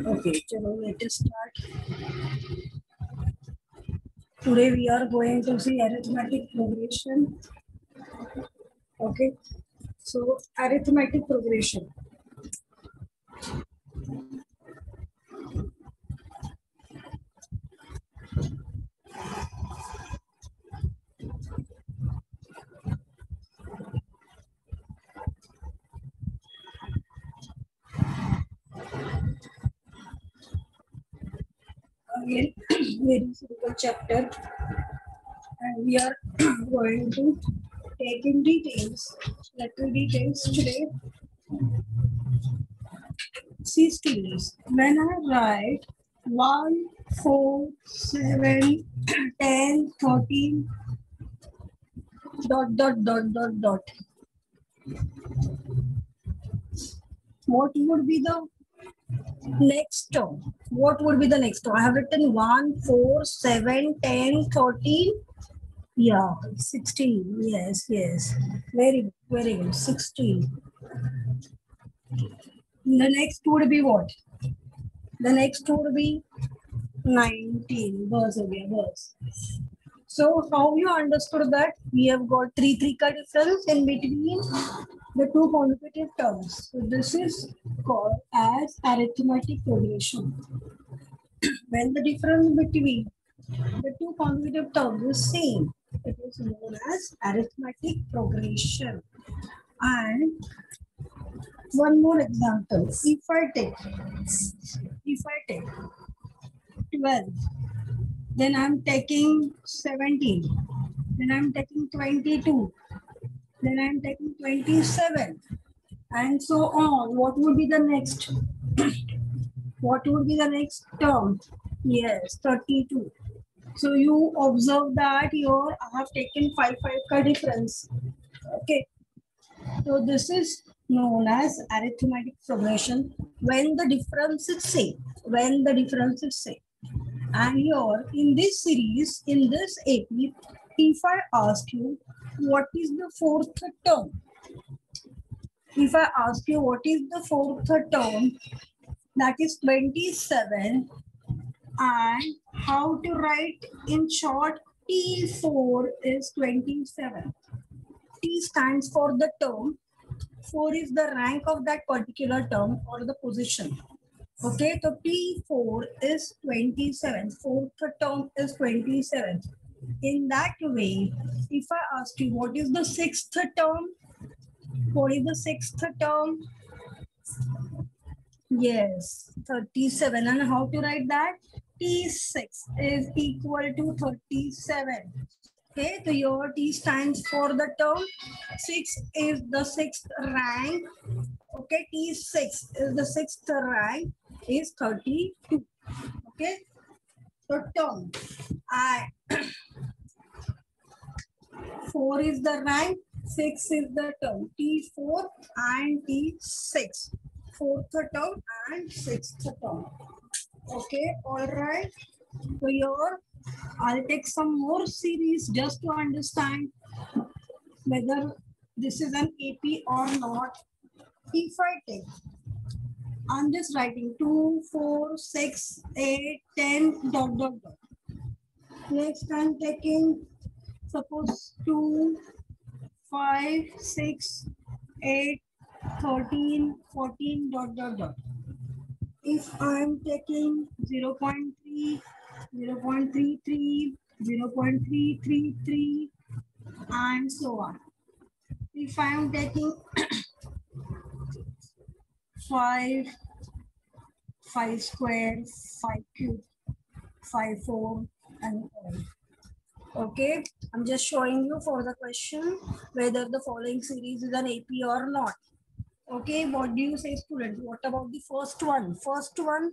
Okay, chalo, let us start. Today we are going to see arithmetic progression. Okay, so arithmetic progression. Again, very simple chapter, and we are going to take in details. Little details today. See students, when I write 1, 4, 7, 10, 13, dot, dot, dot, dot, dot. What would be the next term? What would be the next term? I have written 1, 4, 7, 10, 13. Yeah, 16. Yes, yes. Very good, very good. 16. The next would be what? The next would be 19. Bus again, bus. So how you understood that we have got 3 ka difference in between the two consecutive terms. So this is called as arithmetic progression. When the difference between the two consecutive terms is same, it is known as arithmetic progression. And one more example. If I take 12, then I'm taking 17, then I'm taking 22, then I'm taking 27, and so on. What would be the next? What would be the next term? Yes, 32. So you observe that here I have taken 5 ka difference. Okay. So this is known as arithmetic progression when the difference is same. When the difference is same. And here in this series, in this AP, if I ask you what is the fourth term? If I ask you what is the fourth term, that is 27, and how to write in short, T4 is 27. T stands for the term. 4 is the rank of that particular term or the position. Okay, so T4 is 27. Fourth term is 27. In that way, if I ask you what is the sixth term? What is the sixth term? Yes, 37. And how to write that? T6 is equal to 37. Okay, so your T stands for the term. 6 is the sixth rank. Okay, T6 is the sixth rank is 32. Okay, so term. I 4 is the rank, 6 is the term. T4 and T6. Fourth term and sixth term. Okay, all right. So here I'll take some more series just to understand whether this is an AP or not. If I take, I'm just writing 2, 4, 6, 8, 10, dot, dot, dot. Next I'm taking, suppose 2, 5, 6, 8, 13, 14, dot, dot, dot. If I'm taking 0 0.3, 0 0.33, 0 0.333, and so on. If I'm taking 5, 5 square, 5 cube, 5 4, and all. Okay, I'm just showing you for the question whether the following series is an AP or not. Okay, what do you say, student? What about the first one? First one,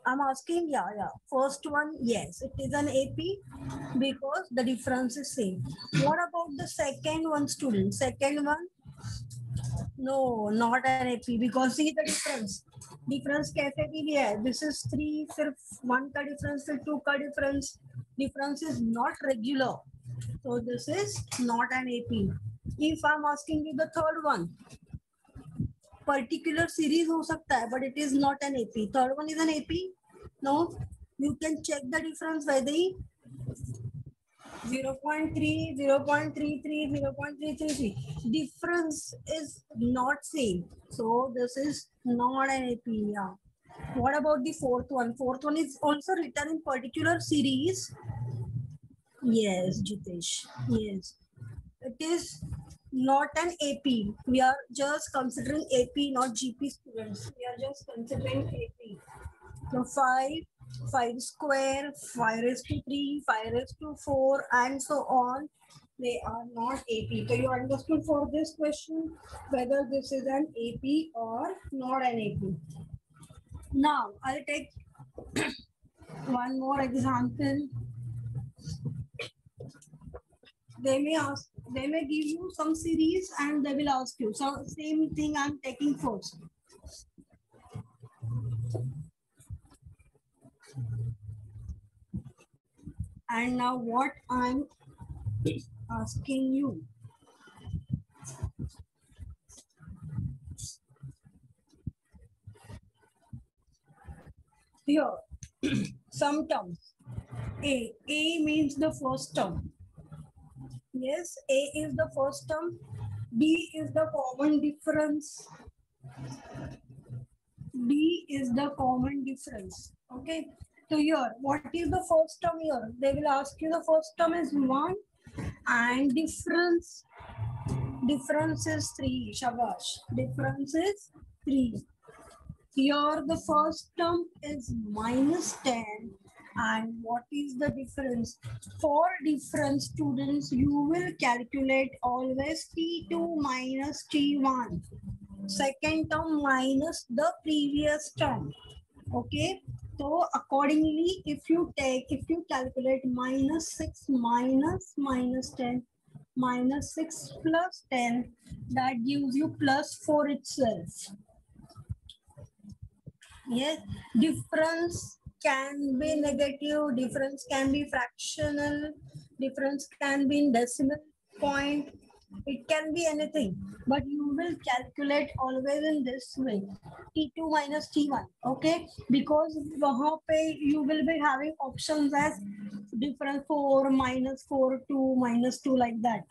I'm asking, yeah. First one, yes, it is an AP because the difference is same. What about the second one, student? Second one, no, not an AP because see the difference. Difference कैसे दी गया है? This is 3, सिर्फ 1 का difference, फिर 2 का difference. Difference is not regular. So this is not an AP. If I'm asking you the third one, particular series हो सकता है, but it is not an AP. Third one is an AP. No, you can check the difference by the 0.3, 0.33, 0.333. Difference is not same. So this is not an AP. Yeah. What about the fourth one? Fourth one is also written in particular series. Yes, Jitesh. Yes. It is not an AP. We are just considering AP, not GP students. We are just considering AP. So 5 square, 5 raised to 3, 5 raised to 4, and so on. They are not AP. So you understood for this question whether this is an AP or not an AP. Now I'll take one more example. They may give you some series and they will ask you. So same thing I'm taking first. And now what I'm asking you. Here, some terms. A means the first term. Yes, A is the first term. B is the common difference. D is the common difference. Okay. So here, what is the first term here? They will ask you the first term is 1 and difference is 3. Shabash. Difference is 3. Here the first term is -10 and what is the difference? For difference students, you will calculate always T2 minus T1. Second term minus the previous term. Okay. So accordingly, if you calculate -6 minus 10, -6 plus 10, that gives you +4 itself. Yes, difference can be negative, difference can be fractional, difference can be in decimal point. It can be anything, but you will calculate always in this way, T2 minus T1, okay? Because you will be having options as difference 4, -4, 2, -2 like that.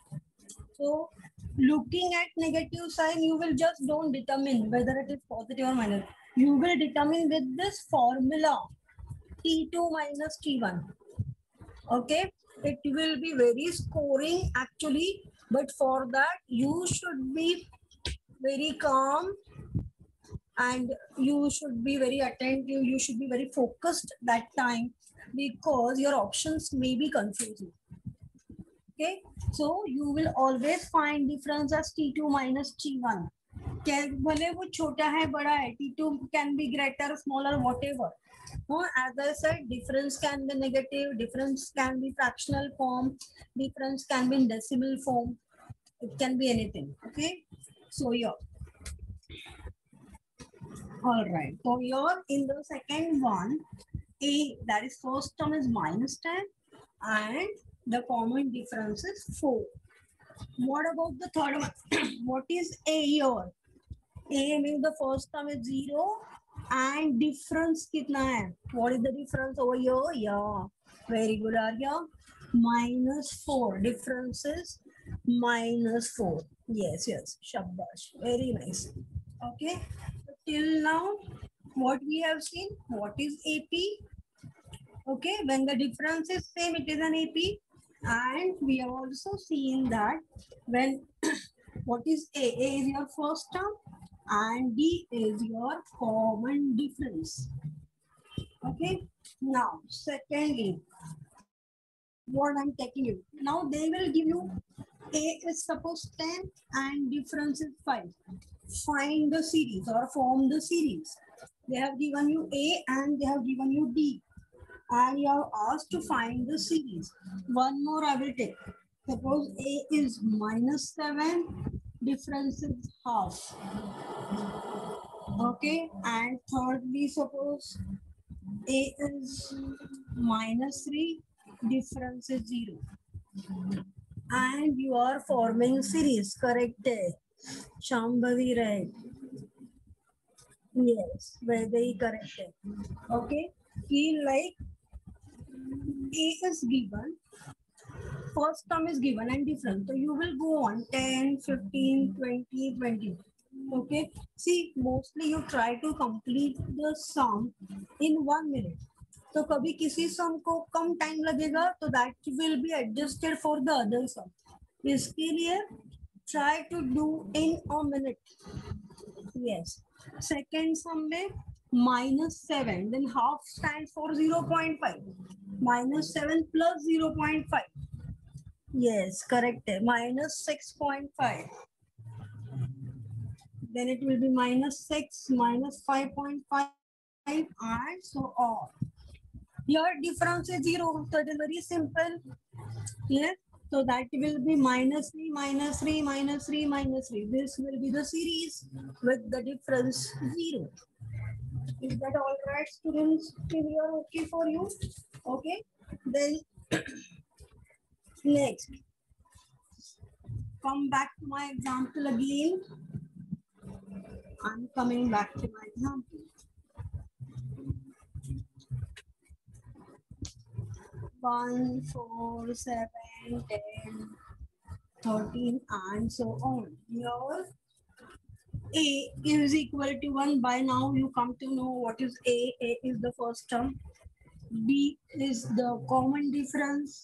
So looking at negative sign, you will just don't determine whether it is positive or minus. You will determine with this formula T2 minus T1. Okay, it will be very scoring actually, but for that you should be very calm and you should be very attentive. You should be very focused that time because your options may be confusing. Okay, so you will always find difference as T2 minus T1. भले वो छोटा है बड़ा है, T2 can be greater, smaller, whatever. No, as I said, difference can be negative, difference can be fractional form, difference can be in decimal form. It can be anything. Okay, so yeah. All right. So here in the second one, A, that is first term is -10 and the common difference is 4. What about the third one? What is A here? A means the first term is 0 and difference kitna hai? What is the difference over here? Yeah, very good, Arya. -4. Difference is -4. Yes, Shabash. Very nice. Okay. Till now, what we have seen? What is AP? Okay, when the difference is same, it is an AP. And we have also seen that when what is A? A is your first term and D is your common difference. Okay, now secondly, what I'm taking you. Now they will give you A is suppose 10 and difference is 5. Find the series or form the series. They have given you A and they have given you D. And you are asked to find the series. One more I will take. Suppose A is -7, difference is half. Okay, and thirdly, suppose A is -3, difference is 0. And you are forming series, correct? Shambhavi, right? Yes, very correct. Okay, feel like A is given, first term is given and different. So you will go on 10, 15, 20, 20. Okay. See, mostly you try to complete the sum in 1 minute. तो कभी किसी सम को कम time लगेगा तो that will be adjusted for the other sum. इसके लिए try to do in a minute. Yes. Second sum में -7, then half stands for 0.5. -7 plus 0.5. Yes, correct. -6.5. Then it will be -6, -5.5, and so on. Here difference is 0, so it is very simple. Yes. So that will be -3, -3, -3, -3. This will be the series with the difference 0. Is that all right, students? Is here okay for you? Okay. Then next, come back to my example again. I'm coming back to my example. 1, 4, 7, 10, 13, and so on. Here, A is equal to 1. By now, you come to know what is A. A is the first term. B is the common difference.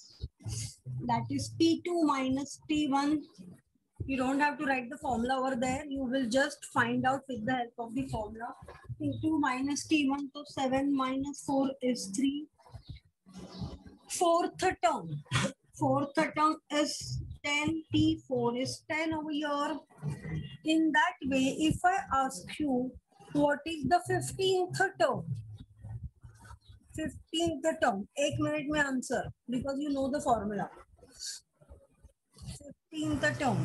That is T2 minus T1. You don't have to write the formula over there. You will just find out with the help of the formula. T2 minus T1, so 7 minus 4 is 3. Fourth term is 10. T4 is 10 over here. In that way, if I ask you what is the 15th term, 15th term, 1 minute में answer because you know the formula. 15th term.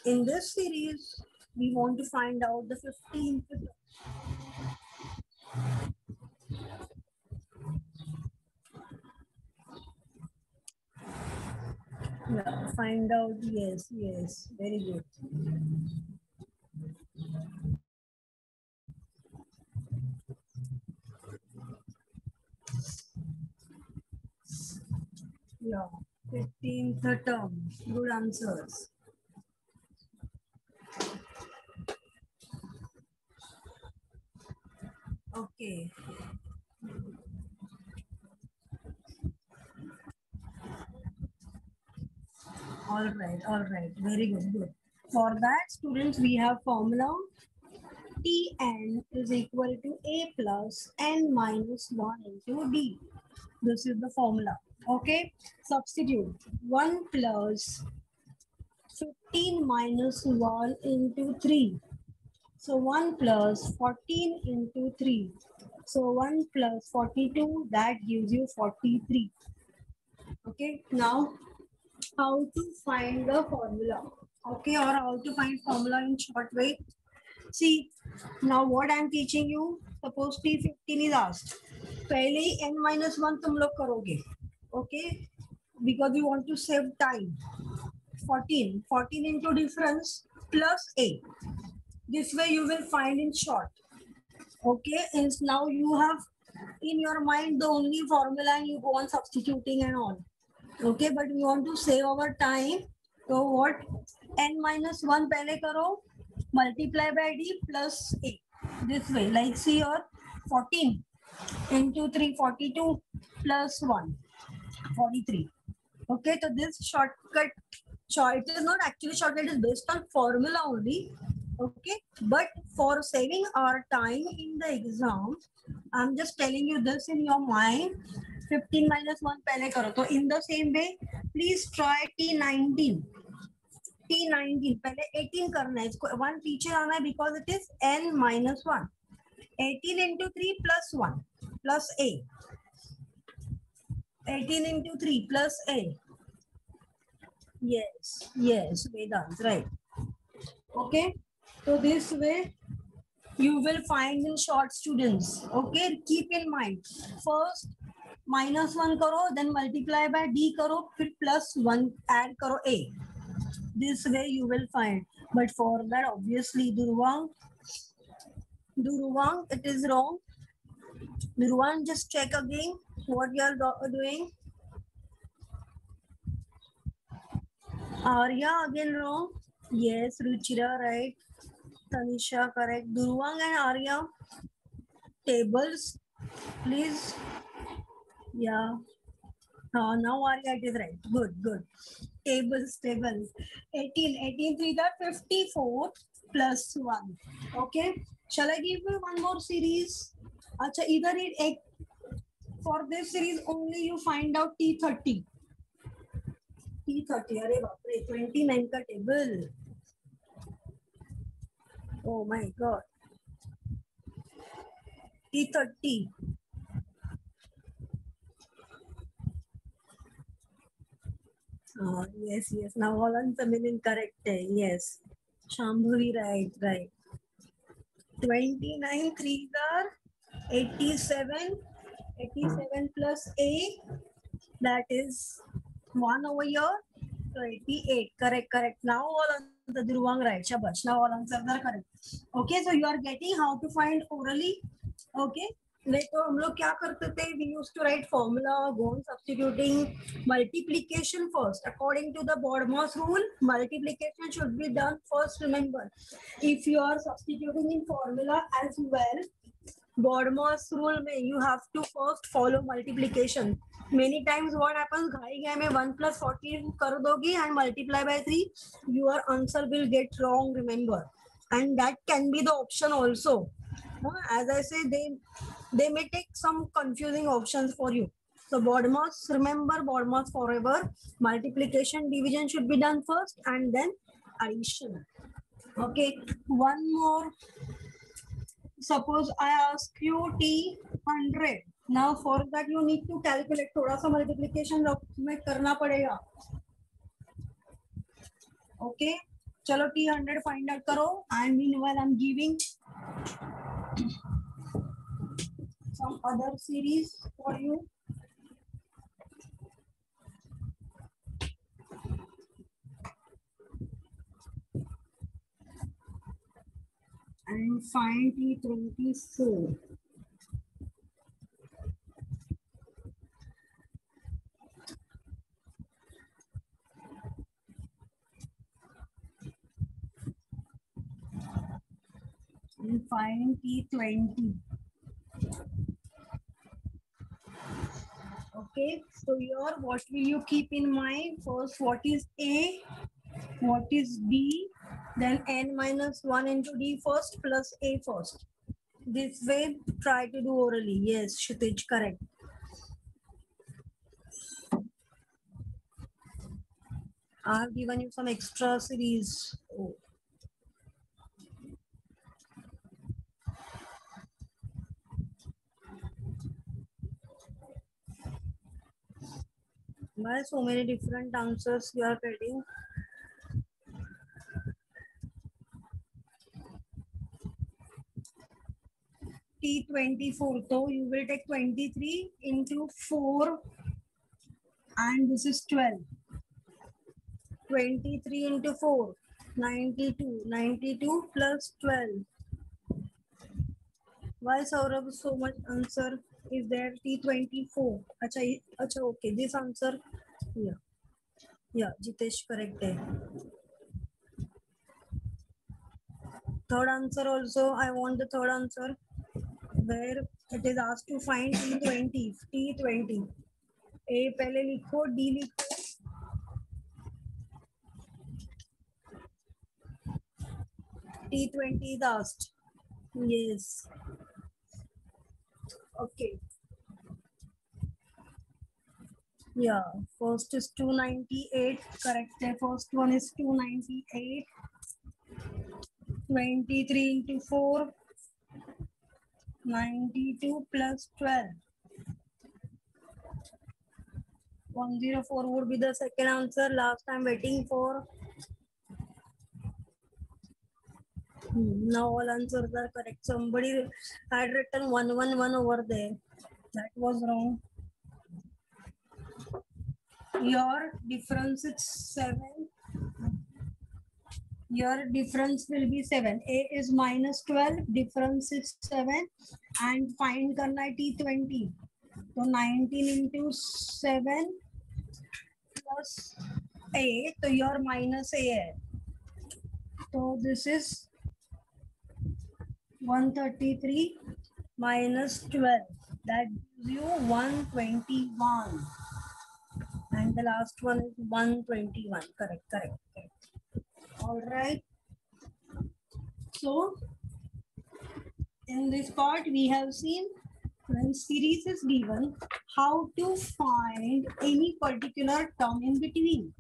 In this series, we want to find out the 15th term. Yeah, find out. Yes, very good. Yeah, 15th term. Good answers. Okay. All right. Very good. For that, students, we have formula Tn is equal to A plus n minus 1 into D. This is the formula. Okay. Substitute 1 plus 15 minus 1 into 3. So 1 plus 14 into 3. So 1 plus 42, that gives you 43. Okay. Now, how to find the formula? Okay, or how to find formula in short way. See, now what I am teaching you, suppose T15 is asked. पहले ही n-1 तुम लोग करोगे. Okay, because you want to save time. 14 into difference plus A. This way you will find in short. Okay, and now you have in your mind the only formula and you go on substituting and all. Okay, but we want to save our time. So what? n-1 पहले करो, multiply by d plus a. This way, like see here, 14 into 3, 42 plus 1, 43. Okay, so this shortcut, it is not actually shortcut, it is based on formula only. Okay, but for saving our time in the exam, I'm just telling you this in your mind. 15 minus 1 पहले करो. So in the same way, please try T19. T19 पहले 18 करना है. इसको 1 पीछे आना है because it is n minus 1. 18 into 3 plus 1 plus a. 18 into 3 plus a. Yes, Vedant, right. Okay, so this way you will find in short, students. Okay, keep in mind. First -1 करो, then multiply by d करो, फिर +1 add करो a. This way you will find. But for that, obviously, Durvang, it is wrong. Durvang, just check again what you are doing. Arya, again wrong. Yes, Ruchira, right. Tanisha, correct. Durvang and Arya, tables, please. Yeah. Now Arya, it is right. Good, good. Tables. 18 3 that 54 plus 1. Okay. Shall I give you one more series? Acha, either it for this series only you find out T30. T30, अरे बाप रे, 29 का table. Oh my God. T30. Yes, yes. Now all answer meaning correct. Yes. Shambhavi, right. 29 3s are 87. 87 plus A, that is 1 over here. So 88. Correct. Now all answers are wrong, right? Shabash. Now all answers are correct. Okay, so you are getting how to find orally. Okay. नहीं तो हम लोग क्या करते थे, we used to write formula, go on substituting multiplication first. According to the BODMAS rule, multiplication should be done first. Remember, if you are substituting in formula as well, BODMAS rule में you have to first follow multiplication. Many times what happens, घाई में 1 plus 14 कर दोगी and multiply by 3, your answer will get wrong, remember. And that can be the option also. As I say, they may take some confusing options for you. So BODMAS, remember BODMAS forever. Multiplication, division should be done first and then addition. Okay, one more. Suppose I ask you T100. Now for that you need to calculate. थोड़ा सा multiplication में करना पड़ेगा. Okay, चलो T100 find out करो. And meanwhile I'm giving some other series for you. And find T24. And find T20. Okay, so here what will you keep in mind? First, what is A? What is B? Then N minus 1 into D first plus A first. This way, try to do orally. Yes, Kshitij, correct. I have given you some extra series. Oh. Why so many different answers you are getting? T24. So you will take 23 into 4 and this is 12. 23 into 4, 92. 92 plus 12. Why Saurabh so much answer is there? T24. Acha, okay. This answer, yeah, Jitesh correct. Third answer also, I want the third answer where it is asked to find T20. T20. A पहले लिखो, D लिखो. T20 is asked. Yes. Okay. Yeah. First is 298. Correct. The first one is 298. 23 into 4. 92 plus 12. 104 would be the second answer. Last I'm waiting for. Now all answers are correct. Somebody had written 111 over there. That was wrong. Your difference is 7. your difference will be 7. A is minus 12, difference is 7, and find करना है T20. So 19 into 7 plus A, so your minus A है. So this is 133 minus 12. That gives you 121. And the last one is 121. Correct. All right. So in this part, we have seen when series is given, how to find any particular term in between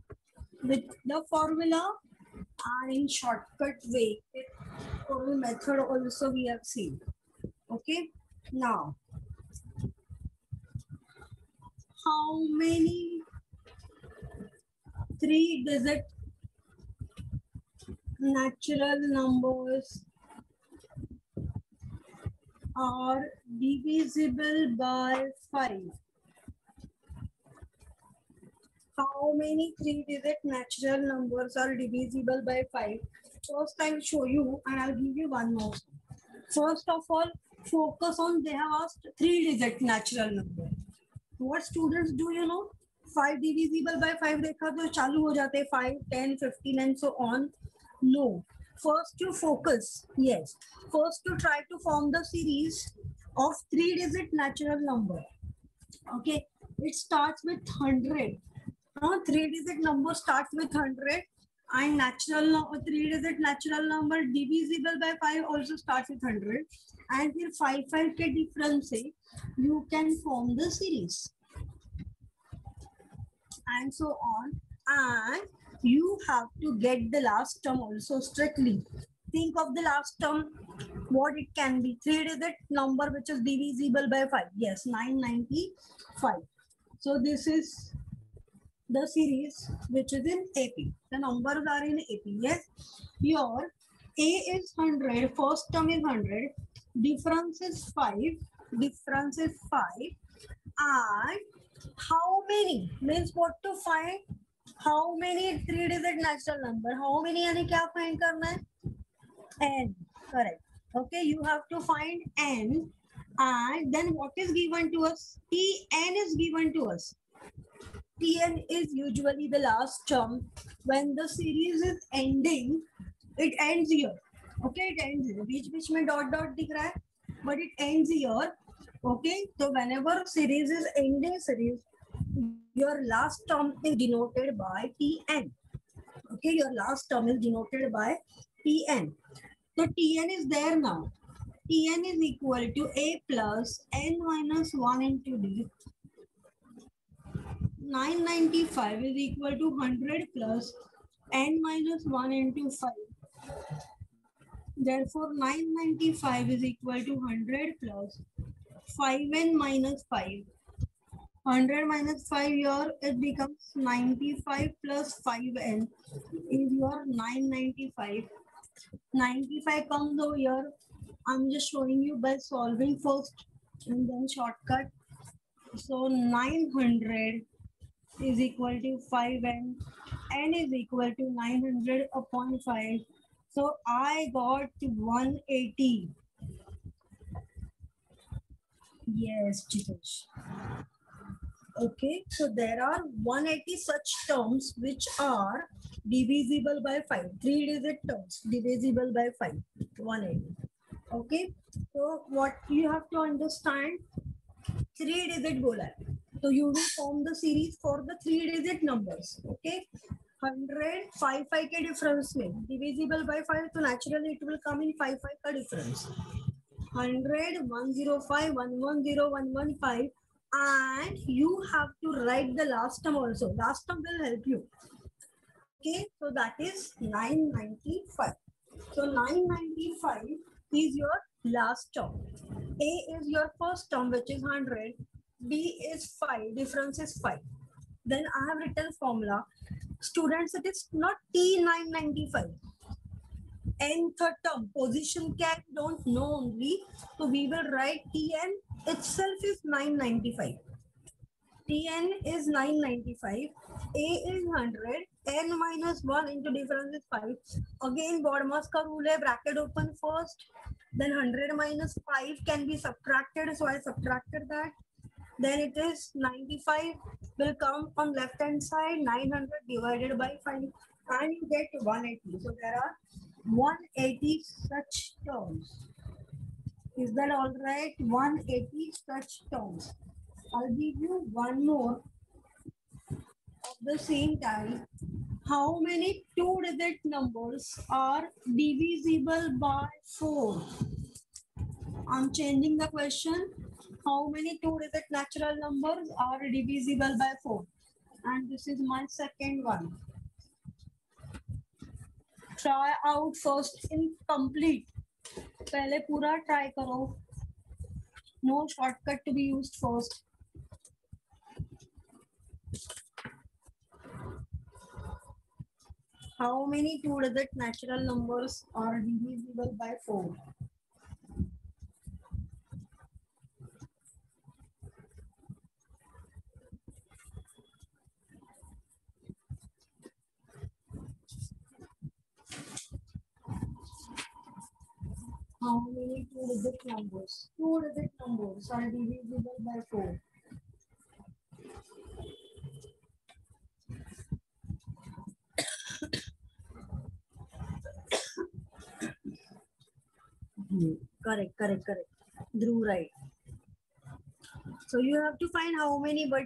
with the formula and in shortcut way. Formula method also we have seen. Okay. Now, how many 3-digit natural numbers are divisible by 5? How many 3-digit natural numbers are divisible by 5? First, I'll show you and I'll give you one more. First of all, focus on they have asked 3-digit natural number. What students do you know? 5 divisible by 5 देखा तो चालू हो जाते 5, 10, 15 and so on. No. First you focus. Yes. First you try to form the series of 3-digit natural number. Okay. It starts with 100. 3-digit number starts with 100 and 3-digit natural number divisible by 5 also starts with 100. And फिर 5 के difference से you can form the series. And so on, and you have to get the last term also strictly. Think of the last term, what it can be. 3-digit number which is divisible by 5. Yes, 995. So this is the series which is in AP. The numbers are in AP. Yes, your A is 100, first term is 100, difference is 5, and how many means what to find, how many 3-digit natural number, how many यानी क्या find करना है, n, correct. Okay, you have to find n, and then what is given to us, Tn is given to us. Tn is usually the last term. When the series is ending, it ends here. Okay, it ends here. बीच में dot दिख रहा है, but it ends here. Okay, so whenever series is ending series, your last term is denoted by Tn. Okay, your last term is denoted by Tn. So Tn is there now. Tn is equal to A plus n minus 1 into D. 995 is equal to 100 plus n minus 1 into 5. Therefore, 995 is equal to 100 plus 5n minus 5. 100 minus 5 here, it becomes 95 plus 5n is your 995. 95 comes over here. I'm just showing you by solving first and then shortcut. So 900 is equal to 5n. N is equal to 900 upon 5. So I got 180. Yes, Jitesh. Okay, so there are 180 such terms which are divisible by 5. 3-digit terms divisible by 5. 180. Okay, so what you have to understand, 3-digit bola hai. So you will form the series for the 3-digit numbers. Okay, 100 5 के difference में divisible by 5, so naturally it will come in 5 का difference. 100 105 110 115, and you have to write the last term also. Last term will help you. Okay, so that is 995. So 995 is your last term. A is your first term, which is 100. B is 5, difference is 5. Then I have written formula. Students, it is not T995. Nth term, position can don't know only. So we will write Tn itself is 995. Tn is 995. A is 100. n minus 1 into difference is 5. Again, BODMAS ka rule hai, bracket open first. Then 100 minus 5 can be subtracted. So I subtracted that. Then it is 95 will come on left hand side. 900 divided by 5. And you get 180. So there are 180 such terms. Is that all right? 180 such terms. I'll give you one more of the same type. How many two-digit numbers are divisible by 4? I'm changing the question. How many two-digit natural numbers are divisible by 4? And this is my second one. Try out first in complete. पहले पूरा try करो. No shortcut to be used first. How many two-digit natural numbers are divisible by 4? How many two-digit numbers? Two-digit numbers are divisible by 4. Correct, correct, correct. Dhruv, right. So you have to find how many, but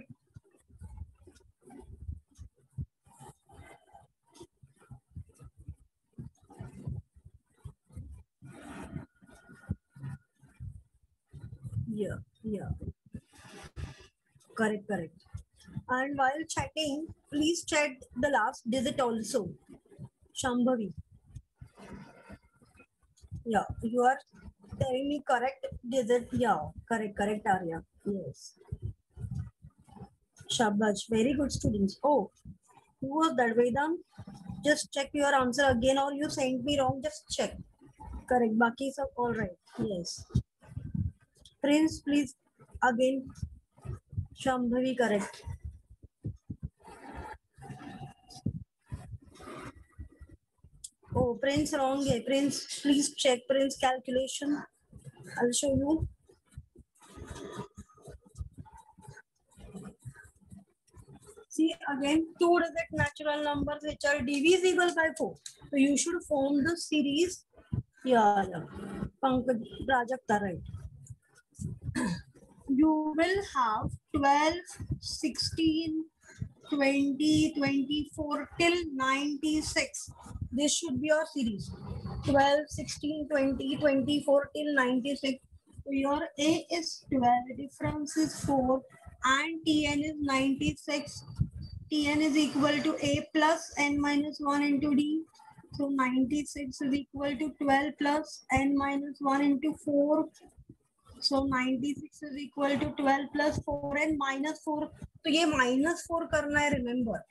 yeah, correct, correct. And while chatting, please chat the last digit also. Shambhavi. Yeah, you are telling me correct digit. Yeah, correct, correct, Arya. Yes. Shabash, very good students. Oh, who was that, Vedam? Just check your answer again, or you sent me wrong. Just check. Correct. Baki sab all right. Yes. Prince, please again. Shambhavi, correct. Oh, Prince wrong. Hai. Prince, please check Prince calculation. I'll show you. See again, two-digit natural numbers which are divisible by 4. So you should form the series. Yeah. Pankaj Prajakta, right. You will have 12, 16, 20, 24 till 96. This should be your series. 12, 16, 20, 24 till 96. So your A is 12, difference is 4, and Tn is 96. Tn is equal to A plus n minus 1 into D. So 96 is equal to 12 plus n minus 1 into 4. So 96 is equal to 12 plus 4 and minus 4. So ये minus 4 करना है, remember.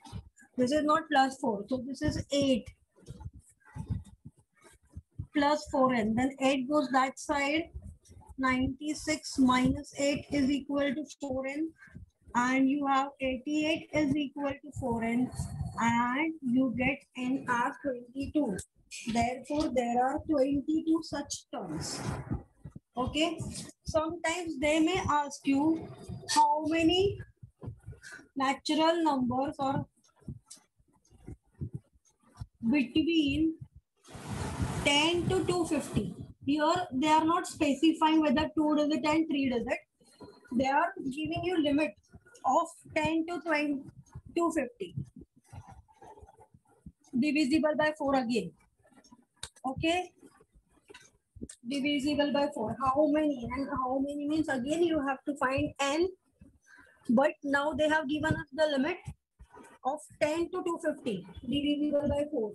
This is not plus 4. So this is 8 plus 4n. Then 8 goes that side. 96 minus 8 is equal to 4n. And you have 88 is equal to 4n. And you get n as 22. Therefore, there are 22 such terms. Okay. Sometimes they may ask you how many natural numbers are between 10 to 250. Here they are not specifying whether 2 digit and 3 digit. They are giving you limit of 10 to 20, 250. Divisible by 4 again. Okay. Divisible by 4. How many? And how many means again you have to find n. But now they have given us the limit of 10 to 250. Divisible by 4.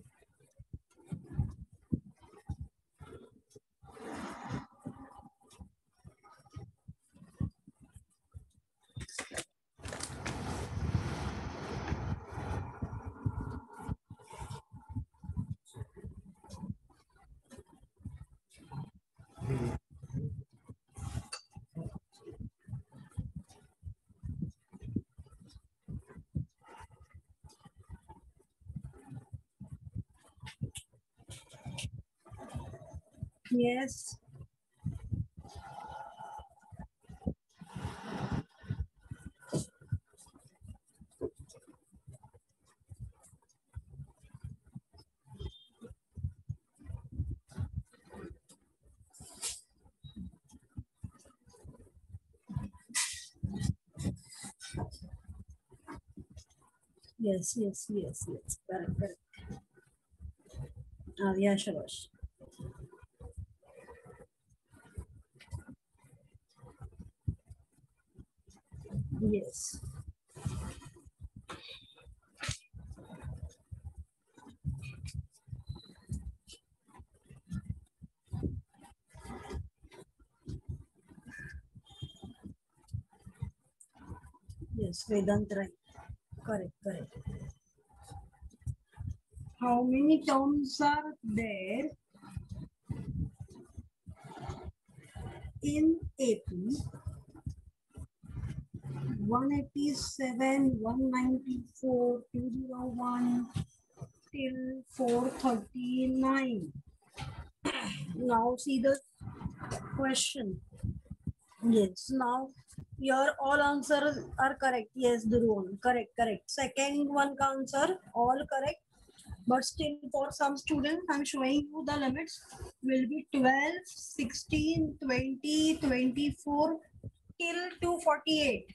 Yes. Yes, yes, yes, yes. Correct, correct. Yeah, Shabash. Yes. Yes, Vedant, right. Correct, correct. How many terms are there in AP? 187, 194, 201 till 439. Now see the question. Yes, now your all answers are correct. Yes, Dhruv, correct, correct. Second one ka answer, all correct. But still for some students, I'm showing you the limits will be 12, 16, 20, 24 till 248.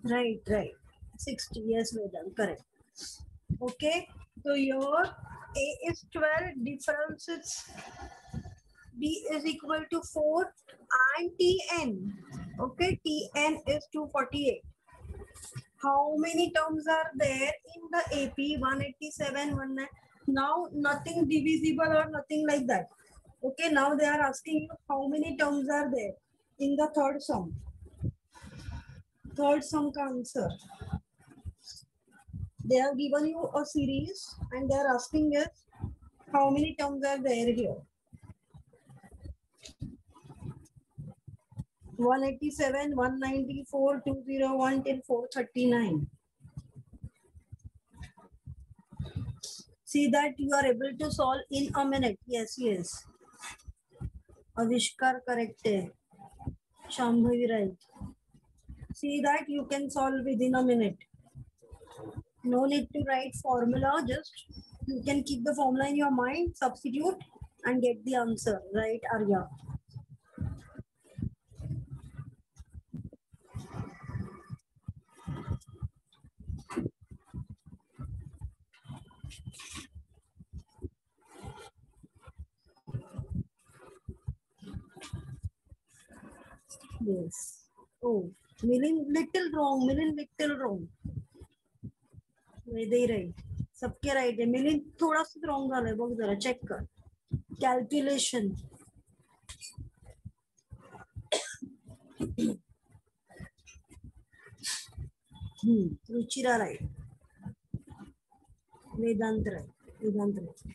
Right, right. 60, yes, Vedant, correct. Okay, so your A is 12, difference is B is equal to 4 and Tn. Okay, Tn is 248. How many terms are there in the AP 187, 19? Now nothing divisible or nothing like that. Okay, now they are asking you how many terms are there in the third sum. Third sum ka answer. They have given you a series and they are asking us how many terms are there here. 187, 194, 201 till 439. See that you are able to solve in a minute. Yes, yes. Avishkar correct hai. Shambhavi right. See that you can solve within a minute. No need to write formula. Just you can keep the formula in your mind, substitute and get the answer. Right, Arya? Yes. Oh, million little wrong. Million little wrong. Vaidehi right सबके right आहे मिलिंद थोडास wrong झालंय बघ जरा check कर calculation Ruchira right Vedant right Vedant right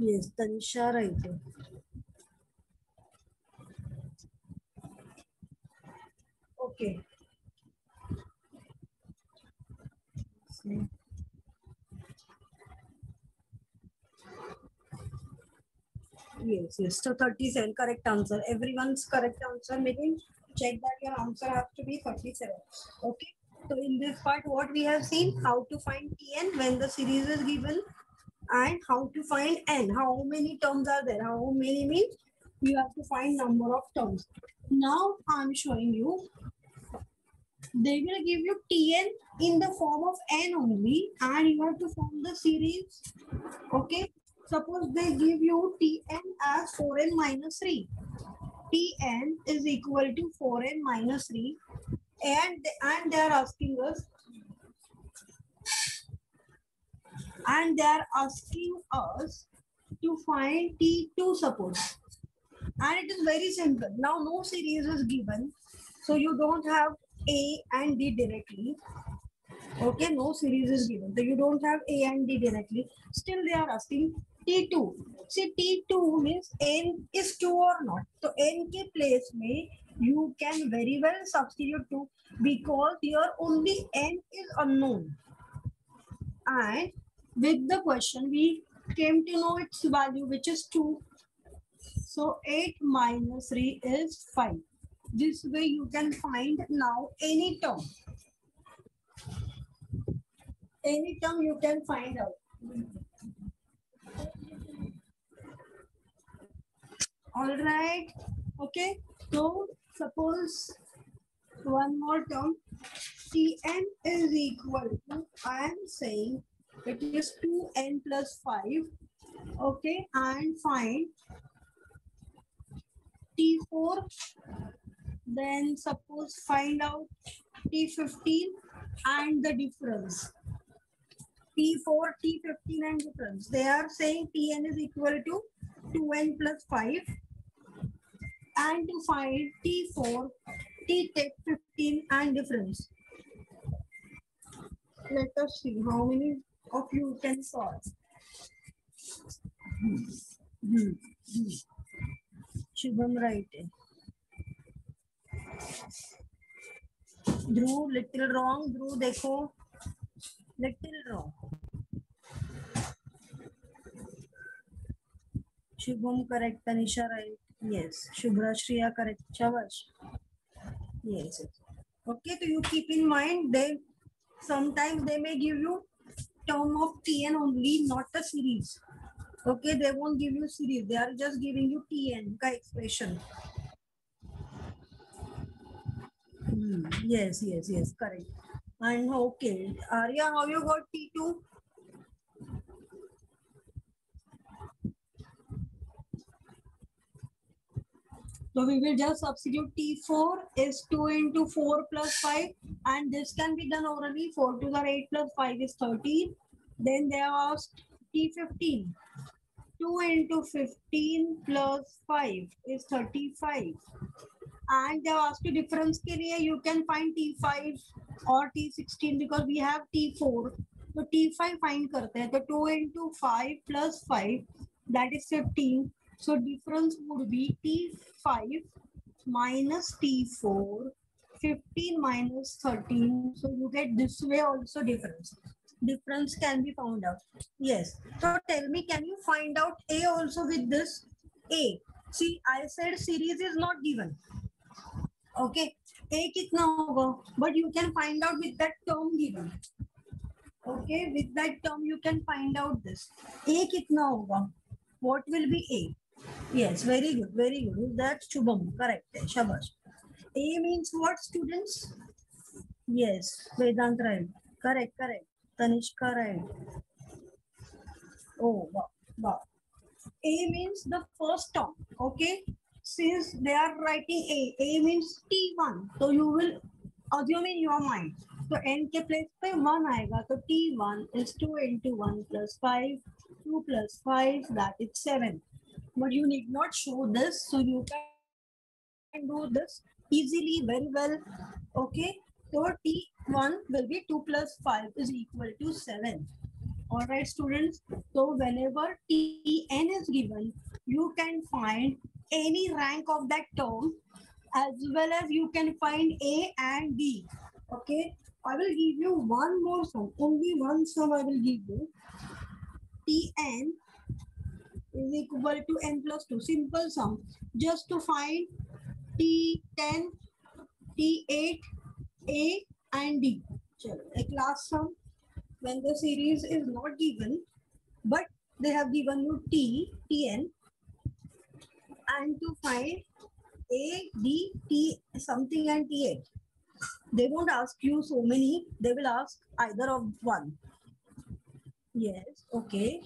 yes Tanisha right okay Yes, yes. So 37, correct answer. Everyone's correct answer. Meaning, check that your answer has to be 37. Okay. So in this part, what we have seen, how to find Tn when the series is given and how to find n. How many terms are there? How many means you have to find number of terms. Now I'm showing you. They will give you Tn in the form of n only and you have to form the series. Okay. Suppose they give you Tn as 4n minus 3. Tn is equal to 4n minus 3 and they are asking us to find T2 suppose. And it is very simple. Now no series is given. So you don't have A and D directly. Okay, no series is given. So you don't have A and D directly. Still they are asking T2. See, T2 means n is 2 or not. So n के place में you can very well substitute 2 because here only n is unknown. And with the question we came to know its value, which is 2. So 8 minus 3 is 5. This way you can find now any term. Any term you can find out. All right. Okay. So suppose one more term. Tn is equal to, I am saying it is 2n plus 5. Okay. And find T4. Then suppose find out T15 and the difference. T4, T15 and difference. They are saying Tn is equal to 2n plus 5. And to find T4, T15 and difference. Let us see how many of you can solve. Shubham right. Dhruv little wrong. Dhruv देखो little wrong. Shubham correct. Tanisha right. Yes. Shubhra Shriya correct. Shabash. Yes. Okay. So you keep in mind they sometimes they may give you term of Tn only, not a series. Okay, they won't give you series. They are just giving you Tn ka expression. Yes, correct. And okay, Arya, how you got T2? So we will just substitute T4 is 2 into 4 plus 5, and this can be done orally. 4 to the 8 plus 5 is 13. Then they have asked T15. 2 into 15 plus 5 is 35. And they have asked you difference के लिए you can find T5 or T16 because we have T4. So T5 find करते हैं. तो 2 into 5 plus 5 that is 15. So difference would be T5 minus T4, 15 minus 13. So you get this way also difference. Difference can be found out. Yes. So tell me, can you find out A also with this? A. See, I said series is not given. Okay. A कितना होगा? But you can find out with that term given. Okay. With that term you can find out this. A कितना होगा? What will be A? Yes, very good, very good. That's Shubham, correct. Shabash. A means what, students? Yes, Vedant right. Correct, correct. Tanishka right. Oh, wow, wow. A means the first term, okay? Since they are writing A means T1. So you will assume in your mind. So n के place पे 1 आएगा. So T1 is 2 into 1 plus 5. 2 plus 5, that is 7. But you need not show this. So you can do this easily, very well. Okay. So T1 will be 2 plus 5 is equal to 7. All right, students. So whenever Tn is given, you can find any rank of that term as well as you can find A and B. Okay. I will give you one more sum. Only one sum I will give you. Tn is equal to n plus 2. Simple sum. Just to find T10, T8, A and D. A class sum when the series is not given, but they have given you Tn, and to find A, D, T something and T8. They won't ask you so many. They will ask either of one. Yes. Okay.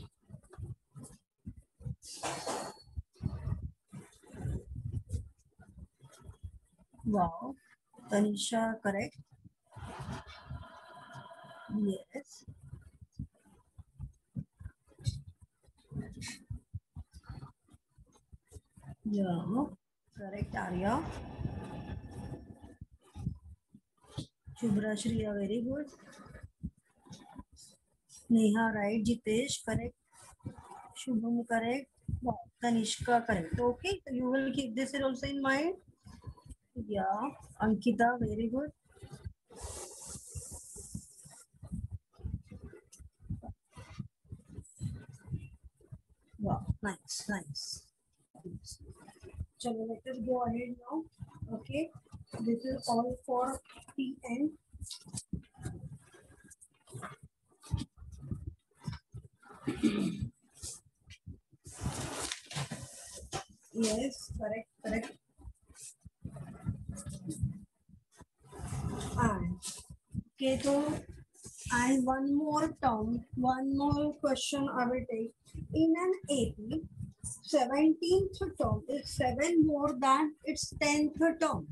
Wow. Tanisha, correct. Yes. Yeah. Correct, Arya. Shubhra Shriya, very good. Neha, right. Jitesh, correct. Shubham correct. Wow. Tanishka correct. Okay, so you will keep this also in mind. Yeah. Ankita, very good. Wow. Nice, nice. So let us go ahead now. Okay. This is all for TN. Yes, correct, correct. And okay, so and one more term, one more question I will take. In an AP, 17th term is 7 more than its 10th term.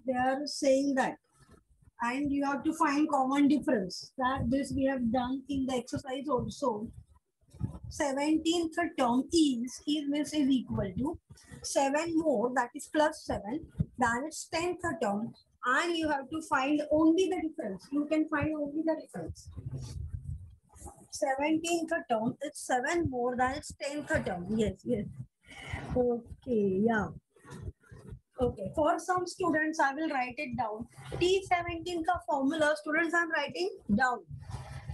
They are saying that. And you have to find common difference. That this we have done in the exercise also. 17th term is means is equal to 7 more, that is plus 7, than its 10th term, and you have to find only the difference. You can find only the difference. 17th term is 7 more than its 10th term. Yes, yes. Okay, yeah. Okay, for some students, I will write it down. T17 ka formula, students, I'm writing down.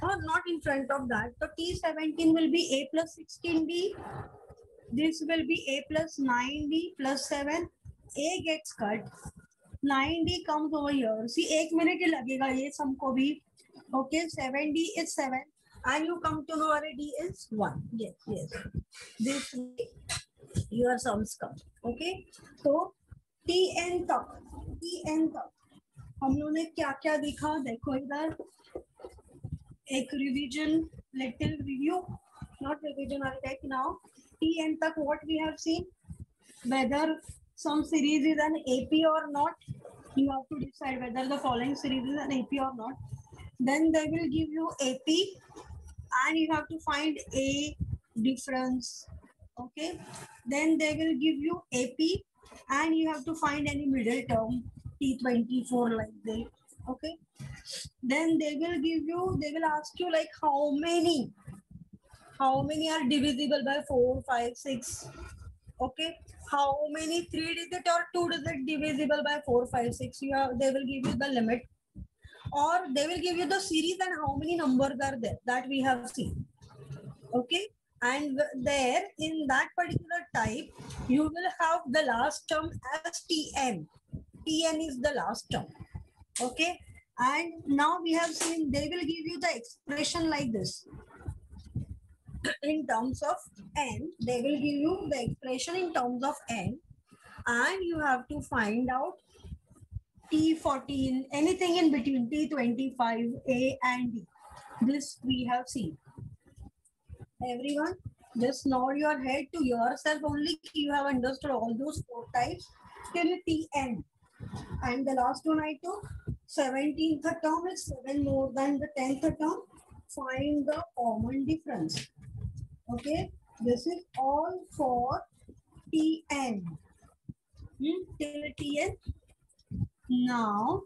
Not in front of that. So T17 will be A plus 16B. This will be A plus 9B plus 7. A gets cut. 9D comes over here. See, 1 minute ही लगेगा ये सबको भी. Okay, 7D is 7. And you come to know D is 1. Yes, yes. This way your sums come. Okay. So TN तक. TN तक. हम लोगों ने क्या क्या देखा देखो इधर. एक revision, little review, not revision, I'll take now. TN tak what we have seen, whether some series is an AP or not, you have to decide whether the following series is an AP or not. Then they will give you AP and you have to find A difference. Okay. Then they will give you AP and you have to find any middle term, T24 like that. Okay. Then they will ask you like how many are divisible by 4, 5, 6. Okay. How many 3-digit or 2-digit divisible by 4, 5, 6. They will give you the limit, or they will give you the series and how many numbers are there that we have seen. Okay. And there in that particular type, you will have the last term as TN. TN is the last term. Okay. And now we have seen they will give you the expression like this. In terms of n, they will give you the expression in terms of n, and you have to find out T14, anything in between T25, A and D. This we have seen. Everyone, just nod your head to yourself only. You have understood all those 4 types till Tn. And the last one I took, 17th term is 7 more than the 10th term. Find the common difference. Okay, this is all for Tn. Till Tn. Now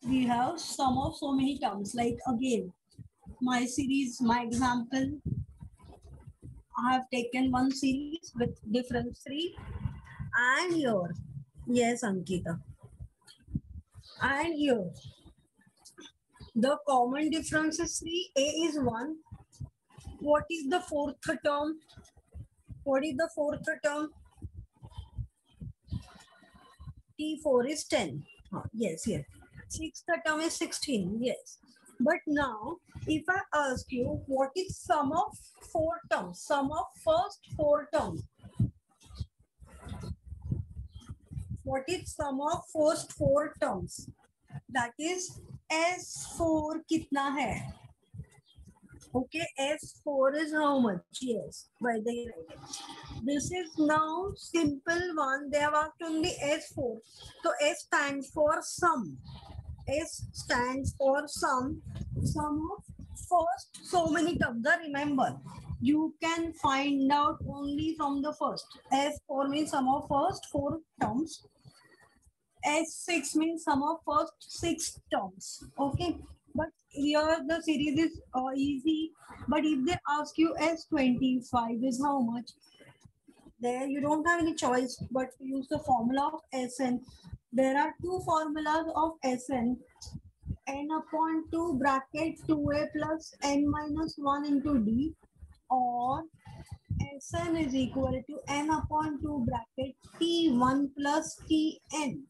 we have sum of so many terms. Like again, my series, my example. I have taken one series with difference 3, and here, yes, Ankita, and here the common difference is 3. A is 1. What is the 4th term? What is the 4th term? T4 is 10. Yes, yes. 6th term is 16. Yes. But now, if I ask you, what is sum of 4 terms? Sum of first 4 terms. What is sum of first 4 terms? That is S4 kitna hai? Okay, S4 is how much? Yes, by the right. This is now simple one. They have asked only S4. So S stands for sum. S stands for sum. Sum of first so many terms. Remember, you can find out only from the first. S4 means sum of first 4 terms. S6 means sum of first 6 terms. Okay. But here the series is easy. But if they ask you S25 is how much, there you don't have any choice but to use the formula of Sn. There are two formulas of Sn. N upon 2 bracket 2a plus n minus 1 into d, or Sn is equal to n upon 2 bracket t1 plus tn.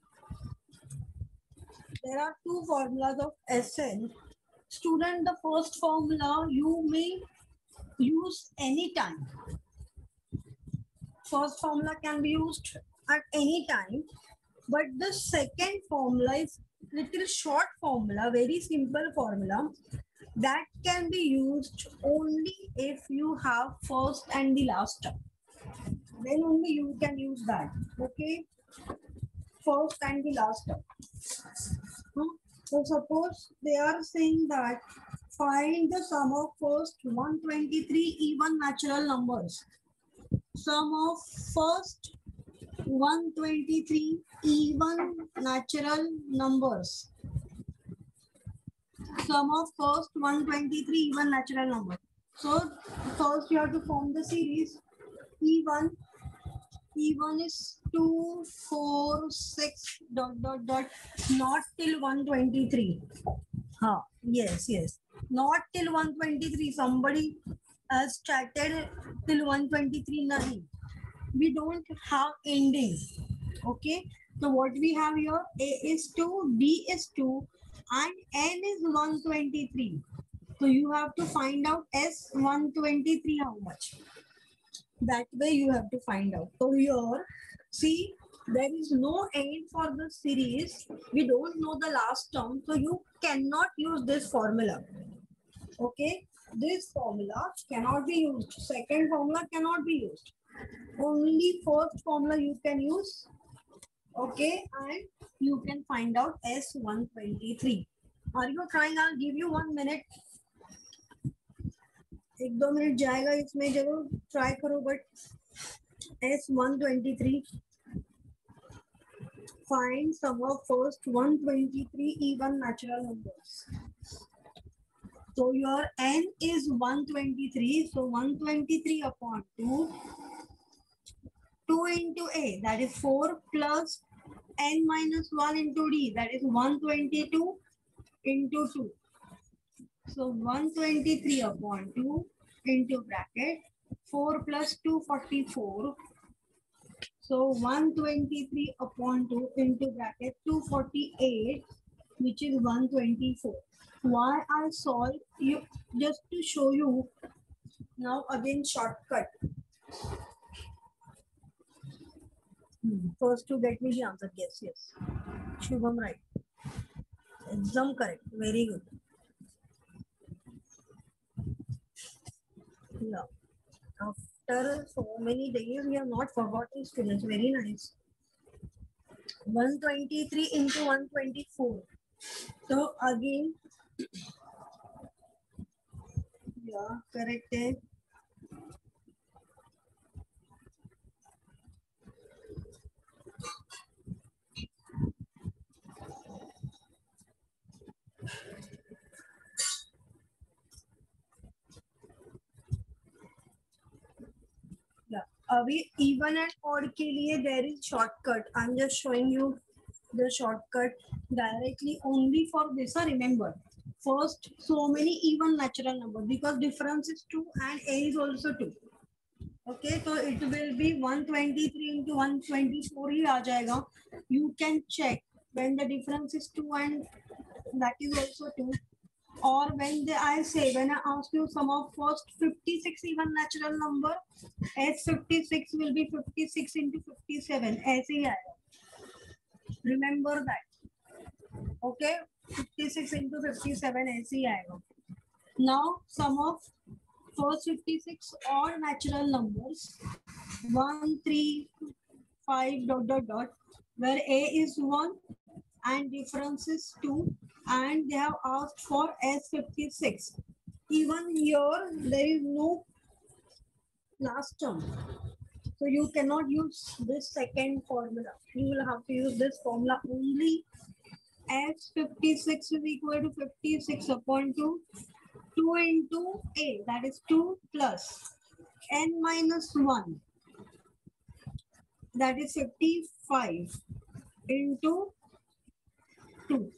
There are two formulas of Sn. Student, the first formula you may use anytime. First formula can be used at any time, but the second formula is little short formula, very simple formula that can be used only if you have first and the last term. Then only you can use that. Okay, first and the last term. So suppose they are saying that find the sum of first 123 even natural numbers. Sum of first 123 even natural numbers. Sum of first 123 even natural numbers. So first you have to form the series. E1 is 2, 4, 6, dot, dot, dot, not till 123. Yes. Not till 123. Somebody has chatted till 123. Nahi. We don't have ending. Okay. So what we have here, A is 2, B is 2, and N is 123. So you have to find out S123 how much. That way you have to find out. So here, see, there is no end for the series. We don't know the last term, so you cannot use this formula. Okay, this formula cannot be used. Second formula cannot be used. Only first formula you can use. Okay, and you can find out S123. Are you trying? I'll give you 1 minute. 1-2 minute जाएगा इसमें, जरूर try करो. But S123, find sum of first 123 even natural numbers. So your n is 123, so 123 upon 2, 2 into a, that is 4, plus n minus 1 into d, that is 122 into 2. So 123 upon 2 into bracket 4 plus 2, 44. So 123 upon 2 into bracket 248, which is 124. Why I solve you just to show you. Now again shortcut. First to get me the answer. Yes. Shubham, right. Exam correct. Very good. Yeah. After so many days, we have not forgotten, students. Very nice. 123 into 124. So again, yeah, correct. Yeah. अभी even and odd के लिए there is shortcut. I'm just showing you the shortcut directly only for this. Remember, first so many even natural numbers because difference is 2 and a is also 2. Okay, so it will be 123 into 124 ही आ जाएगा. You can check when the difference is 2 and that is also 2. Or when when I ask you sum of first 56 even natural number, S56 will be 56 into 57. ऐसे ही आएगा. Remember that. Okay, 56 into 57 ऐसे ही आएगा. Now sum of first 56 all natural numbers 1, 3, 5, dot, dot, dot, where a is 1 and difference is 2, and they have asked for S56. Even here there is no last term, so you cannot use this second formula. You will have to use this formula only S 56 is equal to 56 upon 2. 2 into A, that is 2 plus N minus 1, that is 55 into 2.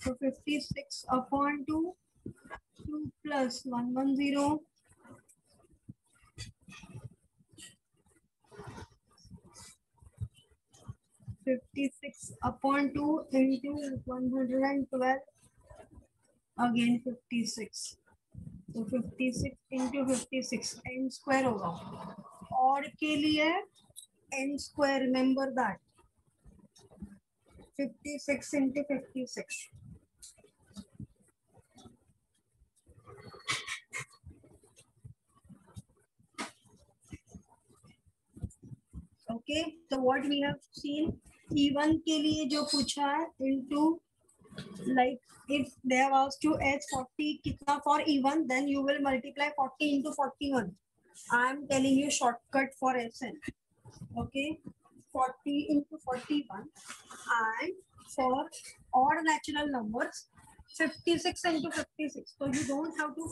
So 56 upon 2, 2 plus 110. 56 upon 2 into 112, again 56. So 56 into 56, n square होगा. और के लिए n square, remember that. 56 into 56. Okay, so what we have seen, E1 के लिए जो पूछा है into, like if they have asked you as 40 kitna for E1, then you will multiply 40 into 41. I am telling you shortcut for SN. Okay, 40 into 41, and for odd natural numbers 56 into 56. So you don't have to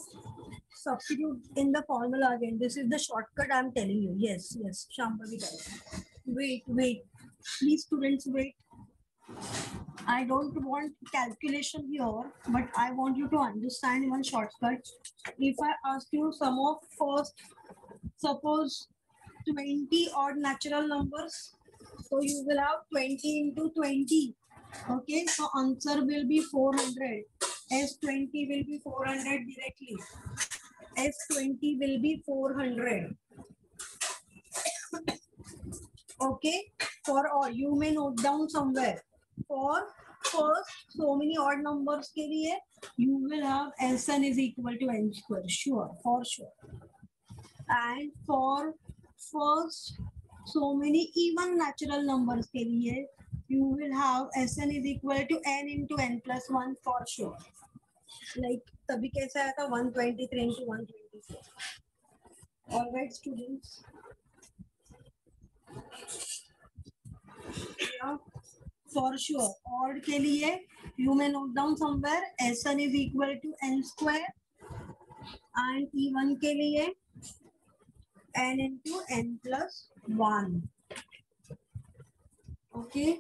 substitute in the formula again. This is the shortcut I am telling you. Yes, yes, Shambhavi. Wait. Please, students, wait. I don't want calculation here, but I want you to understand one shortcut. If I ask you sum of first, suppose 20 odd natural numbers, so you will have 20 into 20. Okay, so answer will be 400. S20 will be 400 directly. S20 will be 400. Okay, for all, you may note down somewhere. For first so many odd numbers के लिए, you will have Sn is equal to n square, sure, for sure. And for first so many even natural numbers के लिए, you will have Sn is equal to n into n plus 1 for sure. Like तभी कैसे आया था 123 into 124. All right, students. Yeah, for sure. Odd के लिए you may note down somewhere Sn is equal to n square, and even के लिए n into n plus 1. Okay.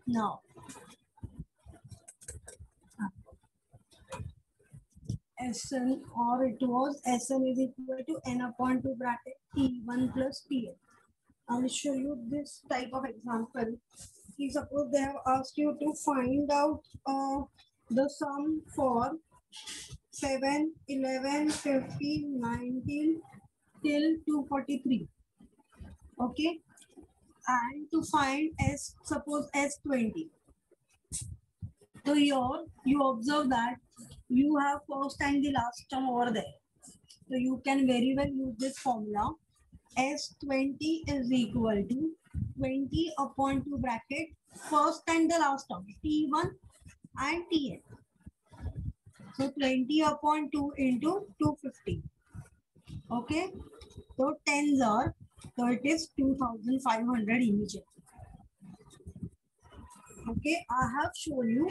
Now Sn, or it was Sn is equal to n upon 2 bracket T1 plus Tn. I will show you this type of example. Suppose they have asked you to find out the sum for 7, 11, 15, 19 till 243. Okay, and to find S, suppose S20. So here you observe that you have first and the last term over there. So you can very well use this formula. S20 is equal to 20 upon 2 bracket first and the last term T1 and Tn. So 20 upon 2 into 250. Okay. So tens are, so it is 2500 immediately. Okay, I have shown you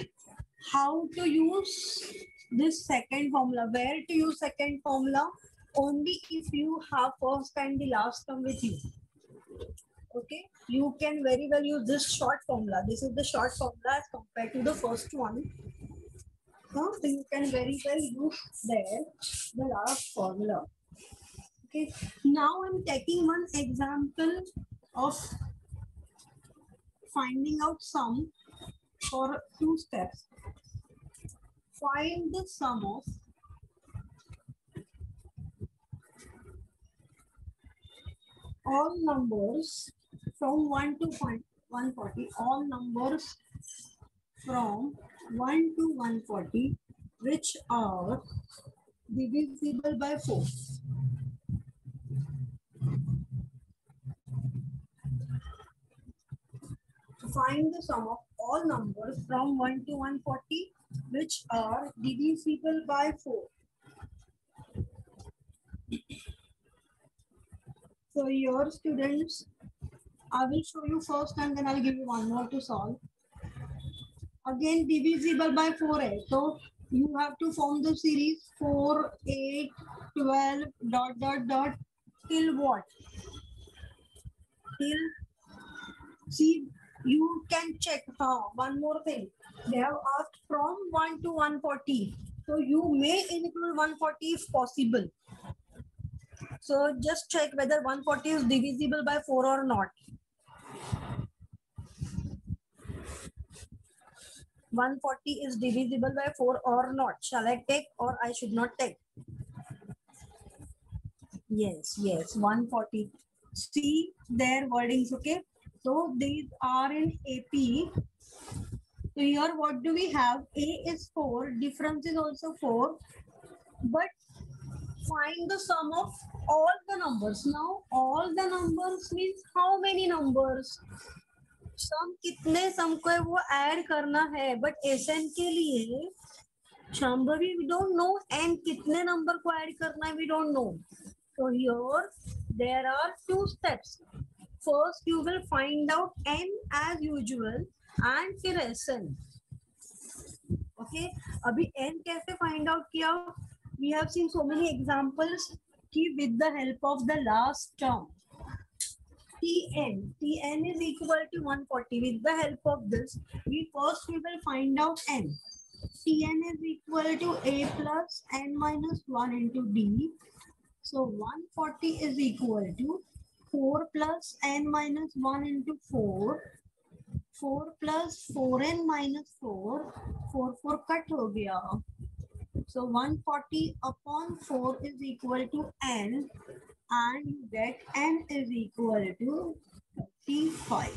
how to use this second formula. Where to use second formula? Only if you have first and the last term with you. Okay, you can very well use this short formula. This is the short formula as compared to the first one. So you can very well use there the last formula. Okay, now I'm taking one example of finding out sum for 2 steps. Find the sum of all numbers from 1 to 140, all numbers from 1 to 140 which are divisible by 4. Find the sum of all numbers from 1 to 140 which are divisible by 4. So your students, I will show you first and then I'll give you one more to solve. Again, divisible by 4a. So you have to form the series 4, 8, 12, dot, dot, dot, till what? Till, see, you can check. One more thing. They have asked from 1 to 140. So you may include 140 if possible. So just check whether 140 is divisible by 4 or not. 140 is divisible by 4 or not. Shall I take or I should not take? Yes, 140. See their wordings, okay? So these are in AP. So here what do we have? A is 4, difference is also 4. But find the sum of all the numbers. Now all the numbers means how many numbers? सम कितने सम को है वो add करना है, but SN के लिए Shambhavi we don't know n कितने number को ऐड करना है we don't know. So here there are two steps. First you will find out n as usual and फिर sn. Okay, अभी n कैसे find out किया? We have seen so many examples कि with the help of the last term. Tn is equal to 140. With the help of this, we will find out n. Tn is equal to a plus n minus 1 into d. So 140 is equal to 4 plus n minus 1 into 4. 4 plus 4n minus 4. 4 cut हो गया. So 140 upon 4 is equal to n. And you get n is equal to 35.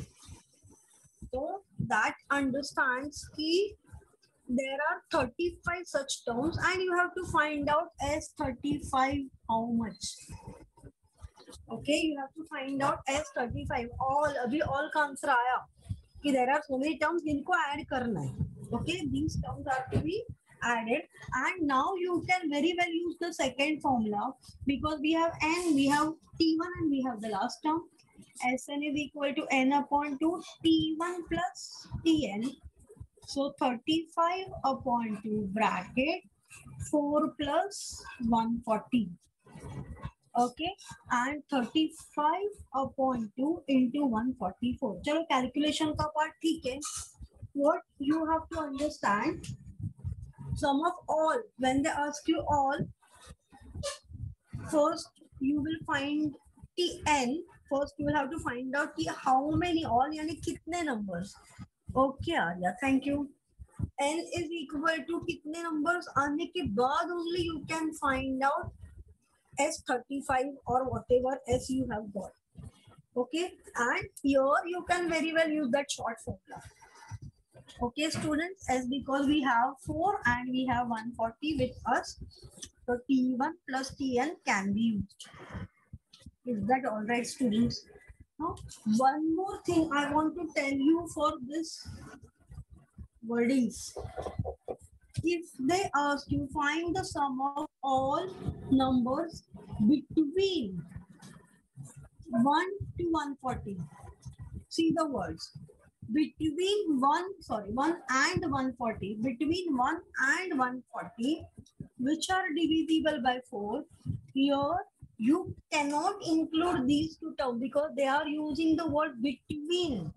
So that understands कि there are 35 such terms and you have to find out as 35 how much. Okay, you have to find out as 35. अभी all का answer आया कि there are so many terms जिनको add करना है. Okay, these terms are to be added, and now you can very well use the second formula because we have n, we have t1 and we have the last term. Sn is equal to n upon 2 t1 plus tn. So 35 upon 2 bracket 4 plus 140. Okay, and 35 upon 2 into 144. चलो calculation का part ठीक है. What you have to understand, sum of all, when they ask you all, first you will find tn. First you will have to find out how many all यानी कितने numbers. Okay Arya, thank you. n is equal to कितने numbers आने के बाद only you can find out S35 or whatever S you have got. Okay, and here you can very well use that short formula. Okay, students, as because we have 4 and we have 140 with us, so T1 plus Tn can be used. Is that all right, students? Now, one more thing I want to tell you for this wordings. If they ask you find the sum of all numbers between 1 to 140, see the words between 1 and 140, between 1 and 140, which are divisible by 4. Here you cannot include these two terms because they are using the word between.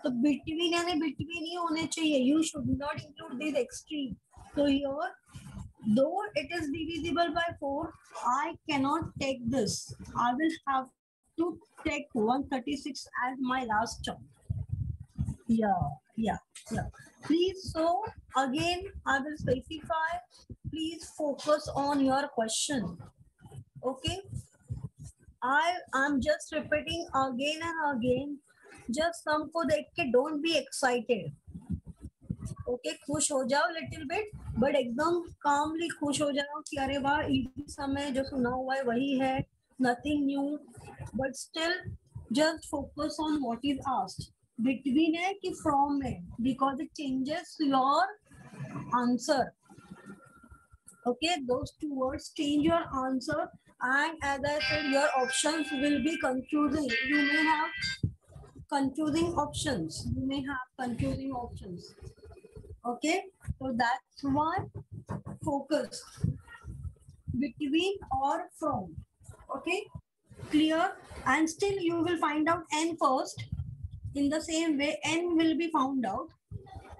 So between and between ही होने चाहिए. You should not include this extreme. So here, though it is divisible by 4, I cannot take this. I will have to take 136 as my last term. Yeah. Please, so again, I will specify. Please focus on your question. Okay. I'm just repeating again and again. Just sum को देख के don't be excited. Okay, खुश हो जाओ little bit, but एकदम calmly खुश हो जाओ कि अरे वाह इसी समय जो सुना हुआ है वही है, nothing new, but still just focus on what is asked. Between है कि from है, because it changes your answer. Okay, those two words change your answer, and as I said, your options will be confusing. You may have confusing options. You may have confusing options. Okay, so that's why focus between or from. Okay, clear? And still you will find out n first. In the same way, n will be found out,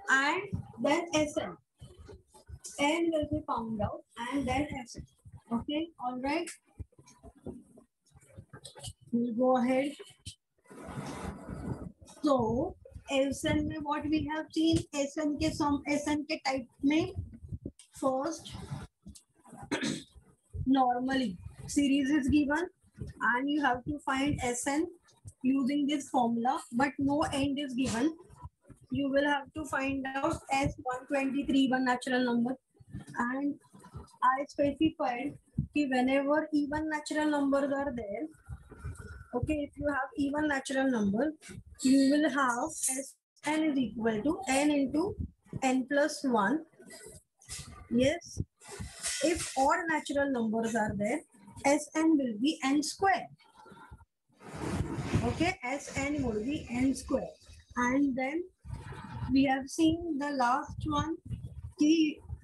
and then Sn. N will be found out, and then Sn. Okay, all right. We'll go ahead. So Sn में what we have seen, Sn के सम, Sn के type में first normally series is given and you have to find Sn using this formula, but no end is given. You will have to find out S123 one natural number, and I specified कि whenever even natural numbers are there, okay, if you have even natural number, you will have Sn is equal to n into n plus 1. Yes, if odd natural numbers are there, Sn will be n square. Okay, Sn will be n square. And then we have seen the last one.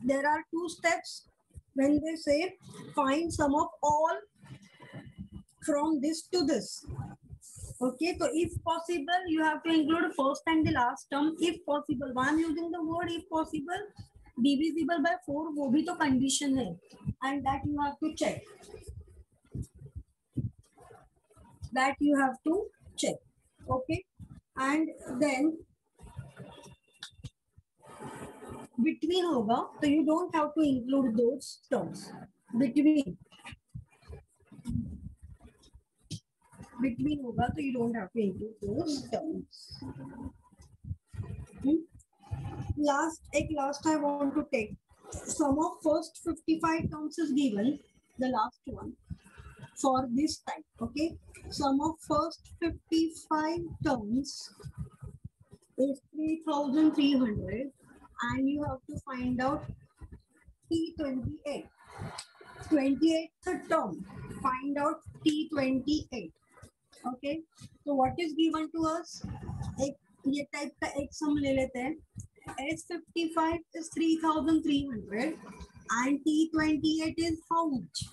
There are two steps when they say find sum of all from this to this. Okay, so if possible, you have to include first and the last term. If possible, why I'm using the word if possible, divisible by 4, वो भी तो condition है, and that you have to check. That you have to check. Okay, and then between होगा, so you don't have to include those terms. Between होगा, so you don't have to include those terms. Last I want to take sum of first 55 terms is given, the last one for this type. Okay, sum of first 55 terms is 3300, and you have to find out T28. 28th term, find out T28. Okay, so what is given to us? ये type का एक सम ले लेते हैं. S55 is 3300 and T28 is how much?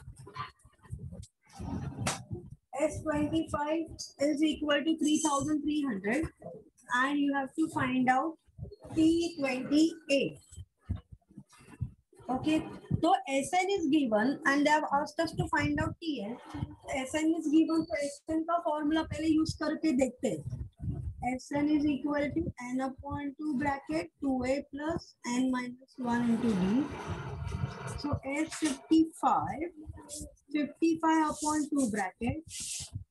S25 is equal to 3300 and you have to find out T28. Okay, so Sn is given and they have asked us to find out Tn. Sn is given, तो Sn का formula पहले use करके देखते हैं. Sn is equal to n upon 2 bracket 2a plus n minus 1 into d. So S55 upon 2 bracket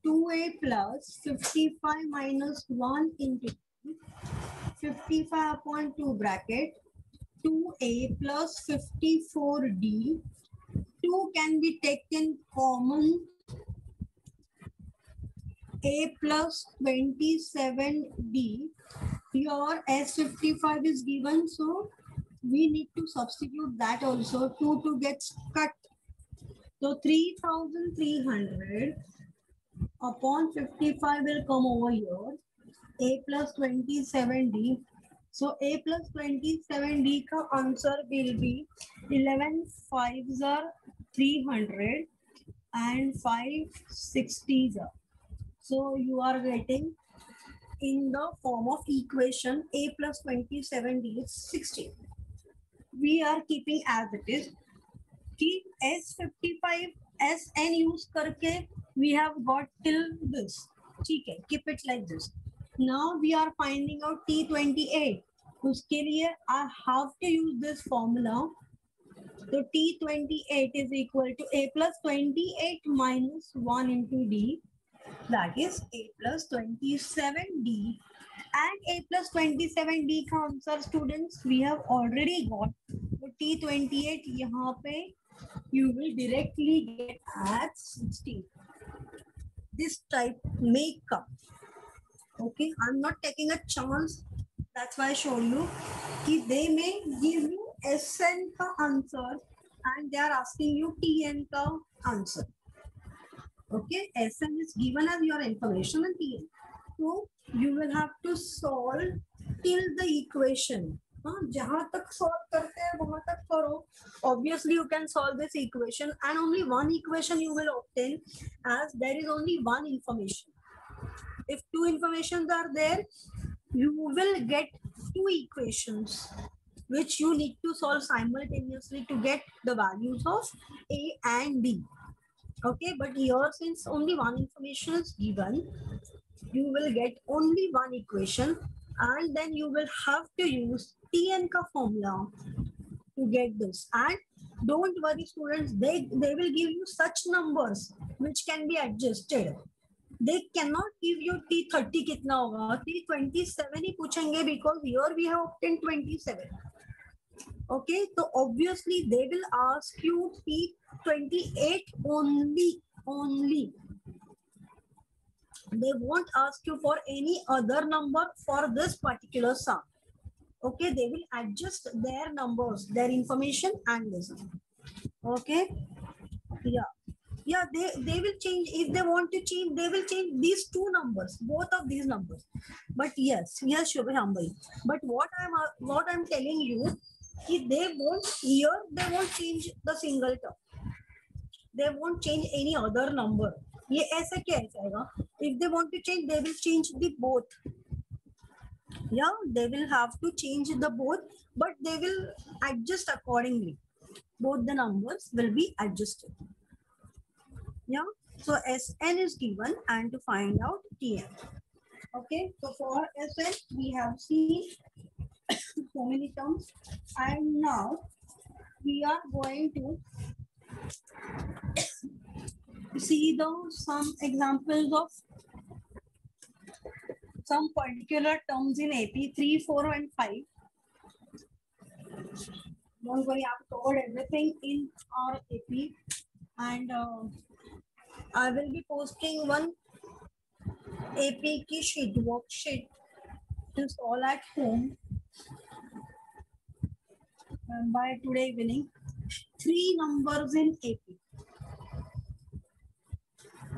2a plus 55 minus 1 into d. 55 upon 2 bracket 2a plus 54d. 2 can be taken common. A plus 27d. Your S55 is given, so we need to substitute that also. 2 gets cut. So 3300 upon 55 will come over here. A plus 27d. So A plus 27d ka answer will be 11 5s are 300 and 5 60s are. So you are getting in the form of equation A plus 27d is 60. We are keeping as it is. Keep S55 Sn use करके we have got till this. Okay, keep it like this. Now we are finding out T28. उसके लिए I have to use this formula. So T28 is equal to A plus 28 minus 1 into D. That is A plus 27D. And A plus 27D का answer students we have already got. So T28 यहाँ पे you will directly get as 60. This type may come. Okay, I'm not taking a chance. That's why I showed you कि they may give you Sn का answer and they are asking you Tn का answer. Okay, Sn is given as your information and Tn. So you will have to solve till the equation. जहाँ तक solve करते हैं वहाँ तक करो. Obviously you can solve this equation and only one equation you will obtain as there is only one information. If two informations are there, you will get two equations which you need to solve simultaneously to get the values of A and B. Okay, but here since only one information is given, you will get only one equation and then you will have to use Tn ka formula to get this. And don't worry students, they will give you such numbers which can be adjusted. They cannot give you T30 कितना होगा, T27 ही पूछेंगे because here we have obtained 27. Okay, so obviously they will ask you T28 only. They won't ask you for any other number for this particular sum. Okay, they will adjust their numbers, their information and this. Okay, yeah, they will change. If they want to change, they will change these two numbers, both of these numbers. But yes, Shubhambai. But what I'm telling you, if they won't change the single term. They won't change any other number. ये ऐसे कैसे आएगा? If they want to change, they will change the both. Yeah, they will have to change the both, but they will adjust accordingly. Both the numbers will be adjusted. Yeah, so Sn is given and to find out Tn. Okay, so for Sn we have seen so many terms and now we are going to see some examples of some particular terms in AP 3, 4 and 5. Don't worry, I've covered everything in our AP and I will be posting one AP ki sheet, worksheet to solve at home by today evening. 3 numbers in AP.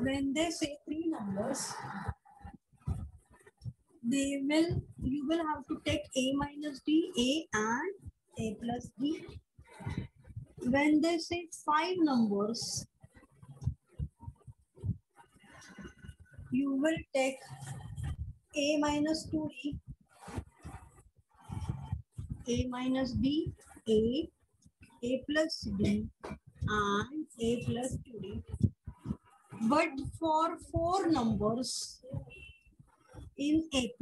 When they say 3 numbers, you will have to take A minus D, A and A plus D. When they say 5 numbers, you will take A minus 2D, A minus D, A plus D and A plus 2D. But for 4 numbers in AP,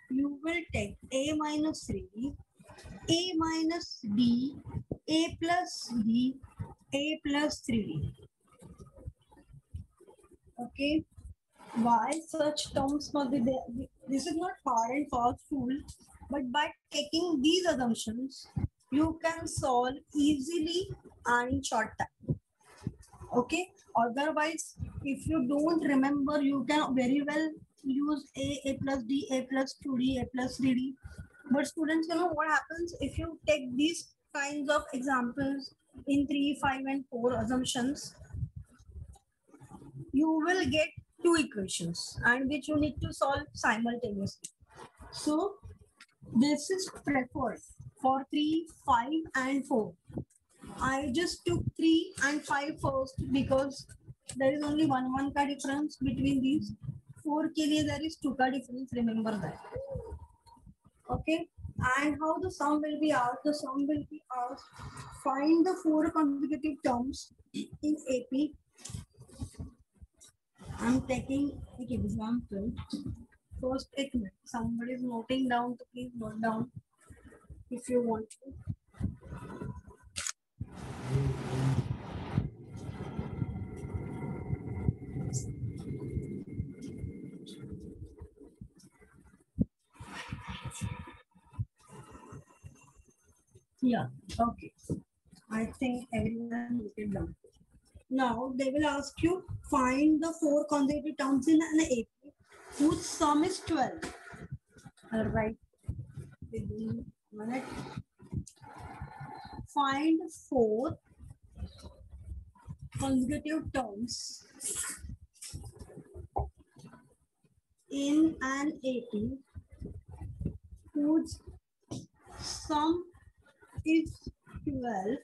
you will take A minus 3D, A minus D, A plus D, A plus 3D. Okay, why such terms must be there? This is not hard and fast rule, but by taking these assumptions, you can solve easily and in short time. Okay, otherwise, if you don't remember, you can very well use A plus D, A plus 2D, A plus 3D. But students, you know what happens if you take these kinds of examples in 3, 5 and 4 assumptions, you will get 2 equations and which you need to solve simultaneously. So this is preferred for 3, 5 and 4. I just took 3 and 5 first because there is only one ka difference between these. 4 ke liye there is 2 ka difference, remember that. Okay, and how the sum will be asked? The sum will be asked, find the 4 consecutive terms in AP. I'm taking an example. First, somebody is noting down, so please note down if you want to. Yeah, okay. I think everyone has noted down. Now they will ask you find the 4 consecutive terms in an AP whose sum is 12. All right. Within a minute. Find 4 consecutive terms in an AP whose sum is 12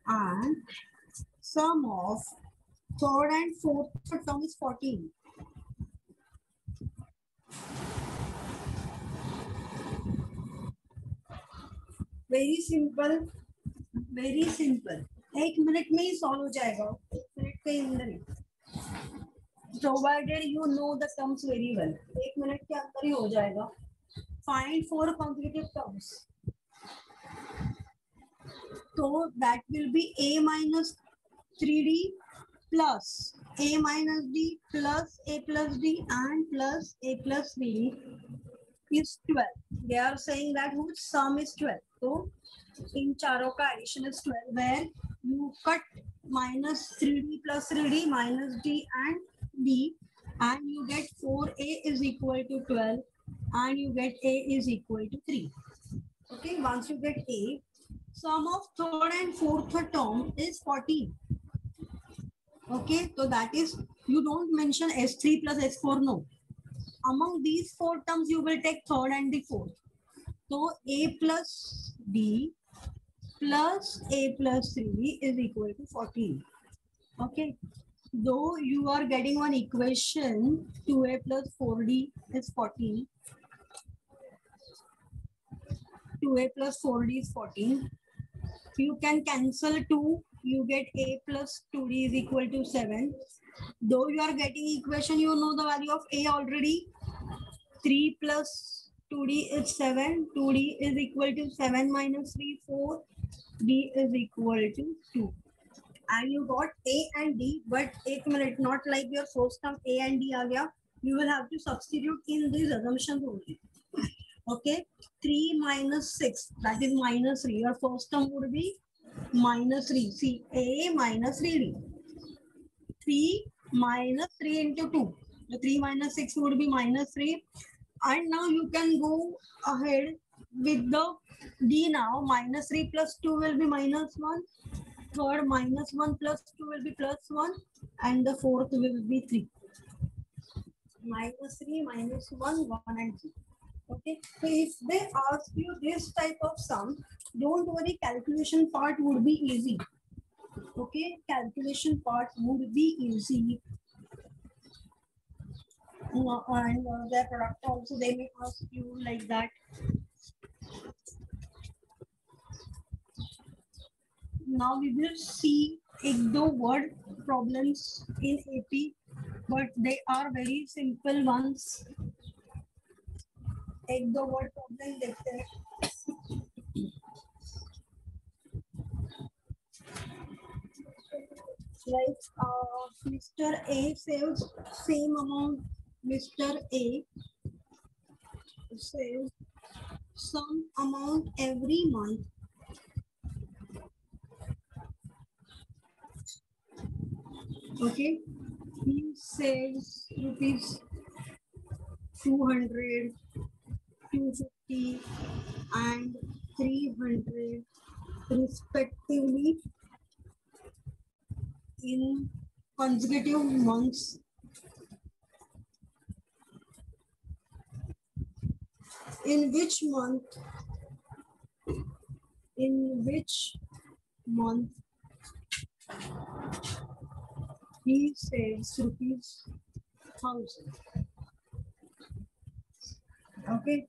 and sum of third and fourth term is 14. Very simple, very simple. 1 minute में ही solve हो जाएगा, 1 minute के अंदर ही, provided you know the terms very well. 1 minute के अंदर ही हो जाएगा. Find 4 consecutive terms. So that will be a minus 3d plus a minus d plus a plus d and plus a plus 3d is 12. They are saying that whose sum is 12. So in चारों का addition is 12, where you cut minus 3d plus 3d minus d and you get 4a is equal to 12 and you get a is equal to 3. Okay, once you get a, sum of third and fourth term is 14. Okay, so that is, you don't mention S3 plus S4, no. Among these 4 terms, you will take third and the fourth. So A plus D plus A plus 3 is equal to 14. Okay, though you are getting one equation, 2A plus 4D is 14. 2A plus 4D is 14. You can cancel 2, you get a plus 2d is equal to 7. Though you are getting equation, you know the value of a already. 3 plus 2d is 7. 2d is equal to 7 minus 3, 4. d is equal to 2. And you got a and d, but 1 minute, not like your first term a and d aa gaya. You will have to substitute in these assumptions only. Okay, 3 minus 6, that is minus 3. Your first term would be minus 3. See, a minus 3d. 3 minus 3 into 2. The 3 minus 6 would be minus 3. And now you can go ahead with the d now. Minus 3 plus 2 will be minus 1. Third, minus 1 plus 2 will be plus 1. And the fourth will be 3. Minus 3, minus 1, 1 and 3. Okay, so if they ask you this type of sum, don't worry, calculation part would be easy. Okay, calculation part would be easy. And their product also, they may ask you like that. Now we will see the word problems in AP, but they are very simple ones. एक दो word problem देखते हैं. Like Mr. A saves same amount. Mr. A saves some amount every month. Okay, he saves rupees 200, 250 and 300 respectively in consecutive months. In which month he saves rupees 1000. Okay,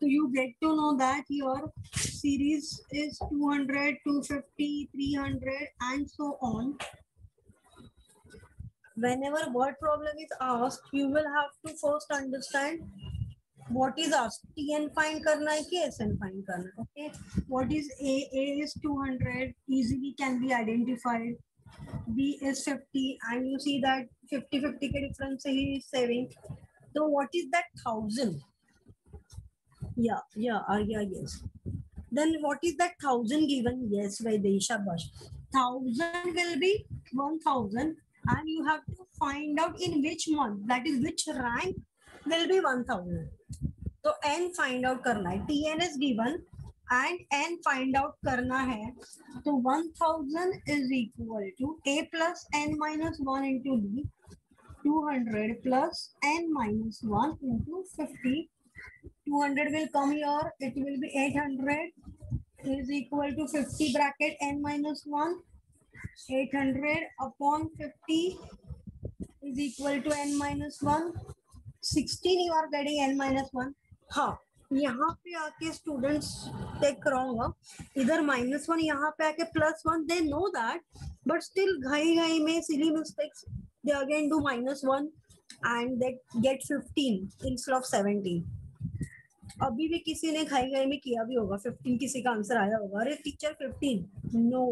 so you get to know that your series is 200, 250, 300 and so on. Whenever word problem is asked, you will have to first understand what is asked. Tn find karna hai ki Sn find karna. Okay, what is A? A is 200, easily can be identified. B is 50 and you see that 50-50 ke difference he is saving. So what is that 1000? Yeah, yes. Then what is that 1000 given? Yes, Vaidesha Bash. 1000 will be 1000 and you have to find out in which month, that is which rank will be 1000. So n find out करना है. Tn is given and n find out करना है. So 1000 is equal to a plus n minus 1 into d 200 plus n minus 1 into 50. 200 will come here. It will be 800 is equal to 50 bracket n minus 1. 800 upon 50 is equal to n minus 1. 16 you are getting n minus 1. हाँ, यहाँ पे आके students take wrong, इधर -1, यहाँ पे आके +1. They know that, but still घाई में silly mistakes, they again do -1 and they get 15 instead of 17. अभी भी किसी ने घाई में किया भी होगा, 15 किसी का आंसर आया होगा, अरे teacher 15, no,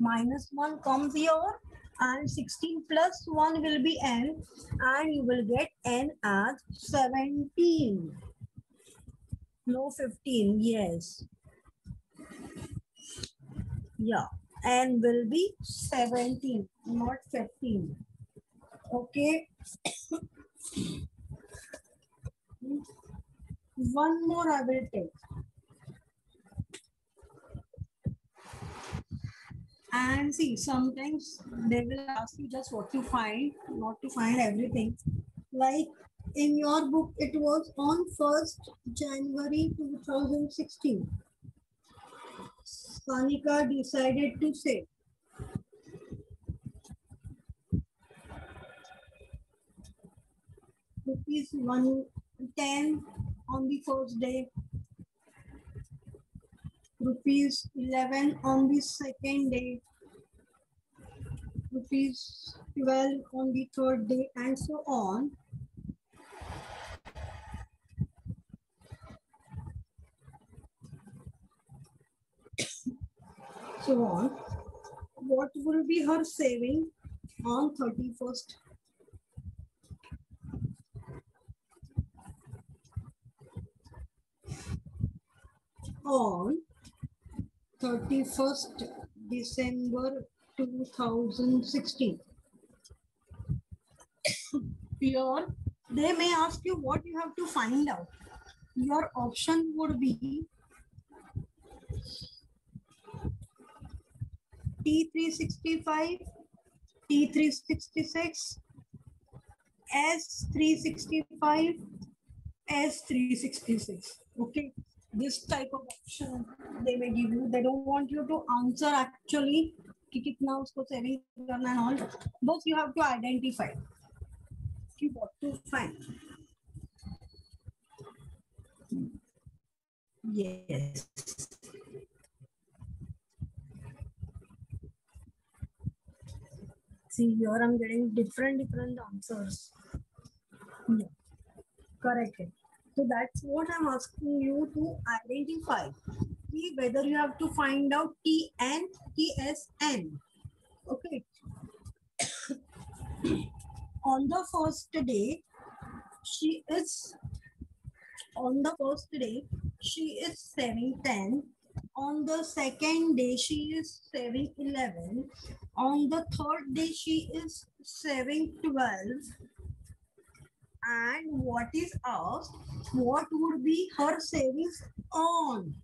-1 comes here and 16 plus 1 will be n and you will get n as 17. No 15, yes. Yeah, n will be 17, not 15. Okay. One more I will take. And see, sometimes they will ask you just what to find, not to find everything. Like in your book, it was on 1st January 2016. Sanika decided to say, rupees 110 on the first day, rupees 11 on the second day, rupees 12 on the third day, and so on. So on. What will be her saving on 31st? On 31st December 2016. Here, they may ask you what you have to find out. Your option would be T365, T366, S365, S366. Okay, this type of option they may give you. They don't want you to answer actually कि कितना उसको saving करना and all. But you have to identify कि what to find. Yes. See, here I'm getting different answers. Yeah, correct. So that's what I'm asking you to identify. See whether you have to find out TN, TSN. Okay. On the first day, she is saving 10. On the second day, she is saving 11. On the third day, she is saving 12. And what is asked, what would be her savings on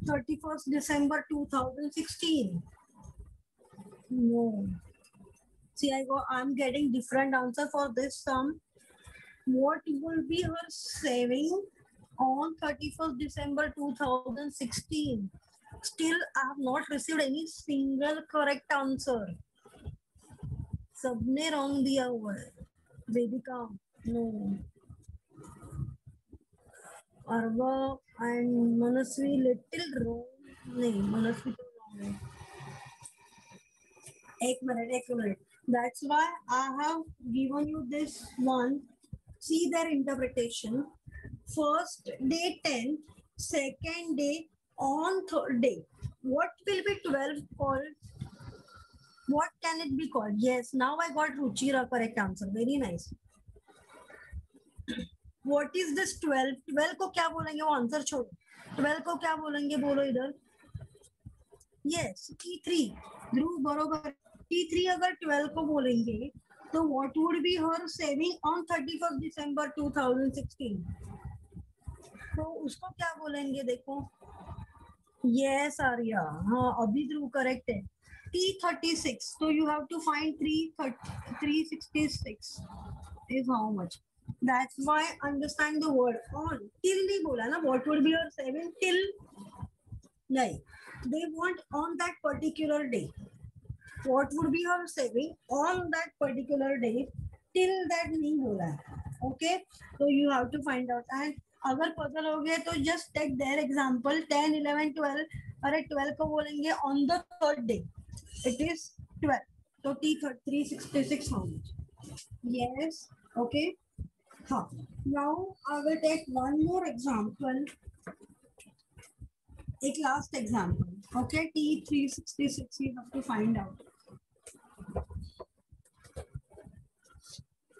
31st December 2016? No. See, I'm getting different answer for this sum. What will be her saving on 31st December 2016? Still, I have not received any single correct answer. सबने wrong दिया हुआ है. Vedika, no. Arva and Manasvi little wrong. नहीं, Manasvi तो wrong है. एक minute. That's why I have given you this one. See their interpretation. First day 10, second day, on third day. What will be 12 called? What can it be called? Yes, now I got Ruchira correct answer. Very nice. What is this 12? 12 को क्या बोलेंगे? वो answer छोड़ो. 12 को क्या बोलेंगे? बोलो इधर. Yes, T3. ध्रुव बरोबर. T3 अगर 12 को बोलेंगे तो what would be her saving on 31st December 2016? तो उसको क्या बोलेंगे? देखो. Yes, आर्या. हाँ, अभी ध्रुव करेक्ट है. T36. So you have to find 366 is how much. That's why understand the word on. Till nahi bola na. What would be your saving? Till nahi. They want on that particular day. What would be your saving on that particular day? Till that nahi bola hai. Okay. So you have to find out. And अगर पता हो गया तो just take their example 10, 11, 12. अरे 12 को बोलेंगे on the third day. It is 12. So T 366 how much? Yes. Okay. Huh. Now I will take one more example. A last example. Okay. T 366 you have to find out.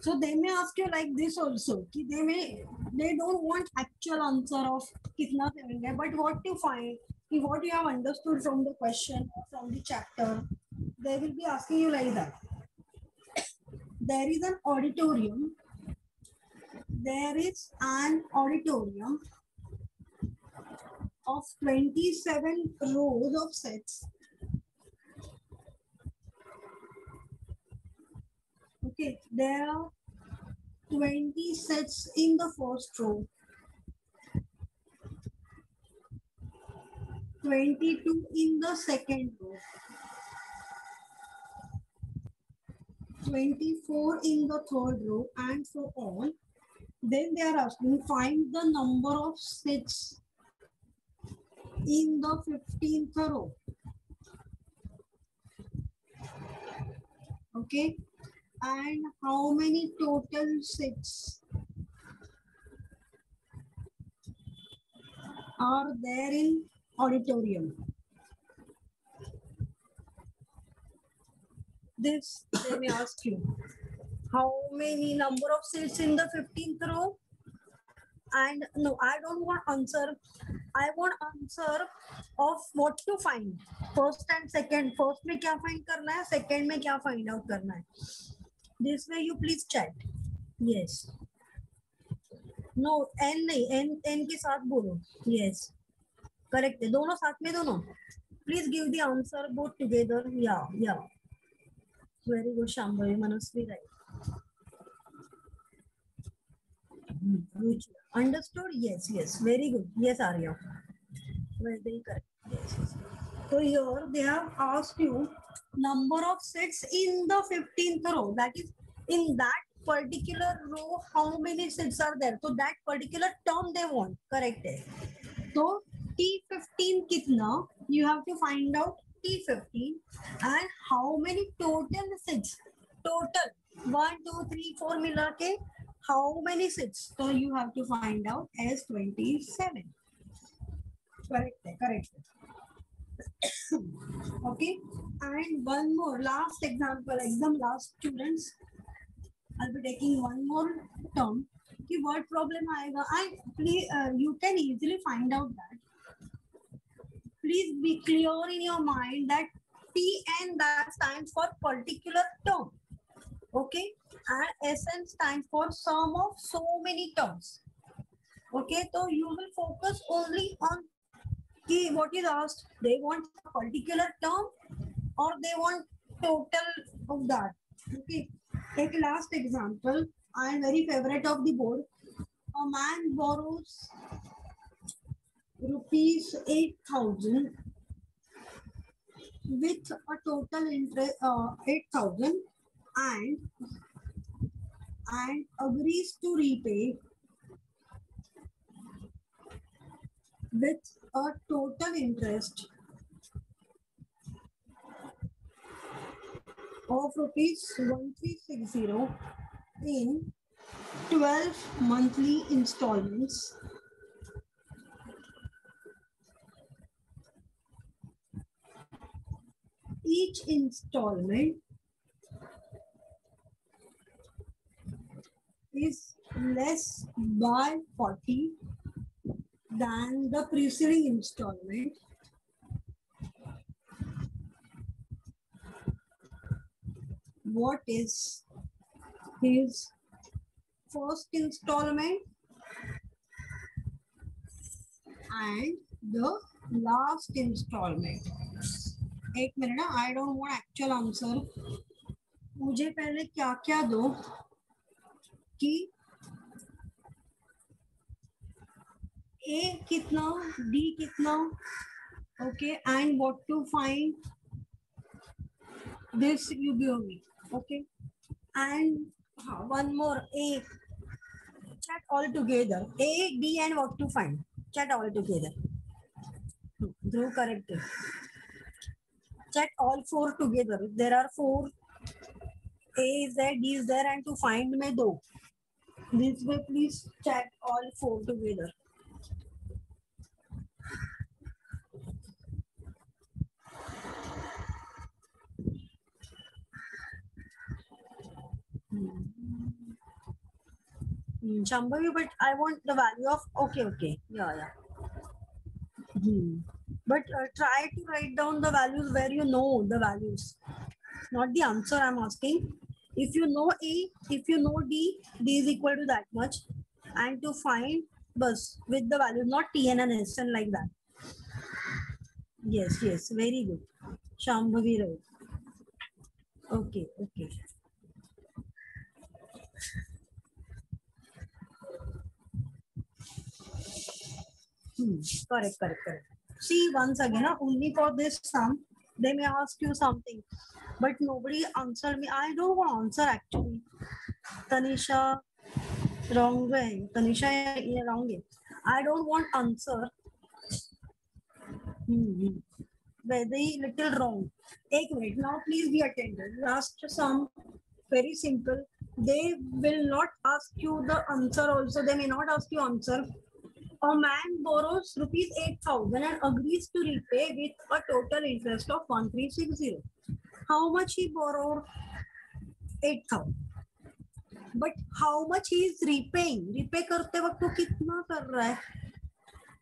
So they may ask you like this also. Ki they don't want actual answer of kitna saving hai, but what you find, ki what you have understood from the question or from the chapter, they will be asking you like that. There is an auditorium. There is an auditorium of 27 rows of sets. Okay, there are 20 sets in the first row, 22 in the second row, 24 in the third row, and so on. Then they are asking find the number of sets in the 15th row. Okay, and how many total sets are there in auditorium? This they may ask you. How many number of seats in the 15th row? And no, I don't want answer. I want answer of what to find. First and second. First में क्या find करना है? Second में क्या find out करना है? This way you please chat. Yes. No, N नहीं. N के साथ बोलो. Yes. Correct है. दोनों साथ में दोनों. Please give the answer both together. Yeah. Very good, Shambhavi. Manasvi, right. Understood? Yes. Very good. Yes, Arya. Very correct. Yes. So here they have asked you number of sets in the 15th row. That is in that particular row, how many sets are there? So that particular term they want. Correct. So T15 kitna? You have to find out T15 and how many total sets. Total 1, 2, 3, 4 मिला के how many sets? So you have to find out as 27. Correct. Okay, and one more last example, last students. I'll be taking one more term. कि word problem आएगा and please you can easily find out that. Please be clear in your mind that PN that stands for particular term. Okay, and SN stands for sum of so many terms. Okay, so you will focus only on what is asked. They want a particular term or they want total of that. Okay, take last example. I am very favorite of the board. A man borrows rupees 8,000 with a total interest 8,000 and agrees to repay with a total interest of rupees 1360 in 12 monthly installments. Each installment is less by 40 than the preceding installment. What is his first installment and the last installment? एक minute ना, I don't want actual answer. मुझे पहले क्या क्या दो कि ए कितना, D कितना, okay, and what to find this you give me. Okay, and one more, A, chat all together. A, D, and what to find. Chat all together. Dhruv corrected. Chat all four together. There are four. A is there, D is there, and to find me do. This way, please chat all four together. Shambhavi, but I want the value of, okay. Yeah. But try to write down the values where you know the values. Not the answer I'm asking. If you know A, if you know D, D is equal to that much. And to find bus with the value, not TN and SN like that. Yes, very good. Shambhavi right. Okay. Correct. See, once again, only for this sum, they may ask you something, but nobody answered me. I don't want answer actually. Tanisha, wrong way. Tanisha, wrong way. I don't want answer. Very little wrong. Take minute. Now please be attentive. Last sum, very simple. They will not ask you the answer also. They may not ask you answer. A man borrows rupees 8,000 and agrees to repay with a total interest of 1360. How much he borrowed? 8,000. But how much he is repaying? Repay करते वक्त वो कितना कर रहा है?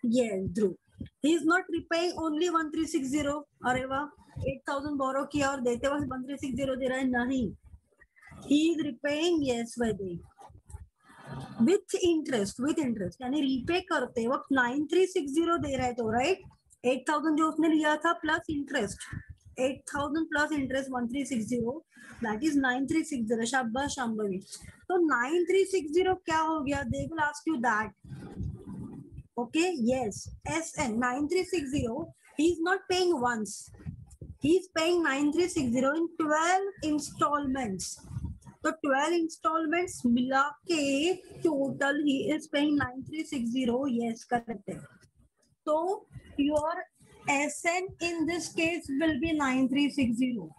Yes, Dhruv. He is not repaying only 1360. अरे वाह, 8,000 borrow किया और देते वक्त 1360 दे रहा है? नहीं. He is repaying, yes, Vaidehi. With interest यानी रीपे करते वक्त 9360 दे रहा है तो राइट. 8,000 जो उसने लिया था plus interest, 8,000 plus interest 1360, that is 9360. शाबाश शांभवी. तो 9360 क्या हो गया? They will ask you that. Okay, yes, SN 9360. He is not paying once. He is paying 9360 in 12 installments. तो 12 installments मिला के total he is paying 9360. Yes, correct. So your SN in this case will be 9360.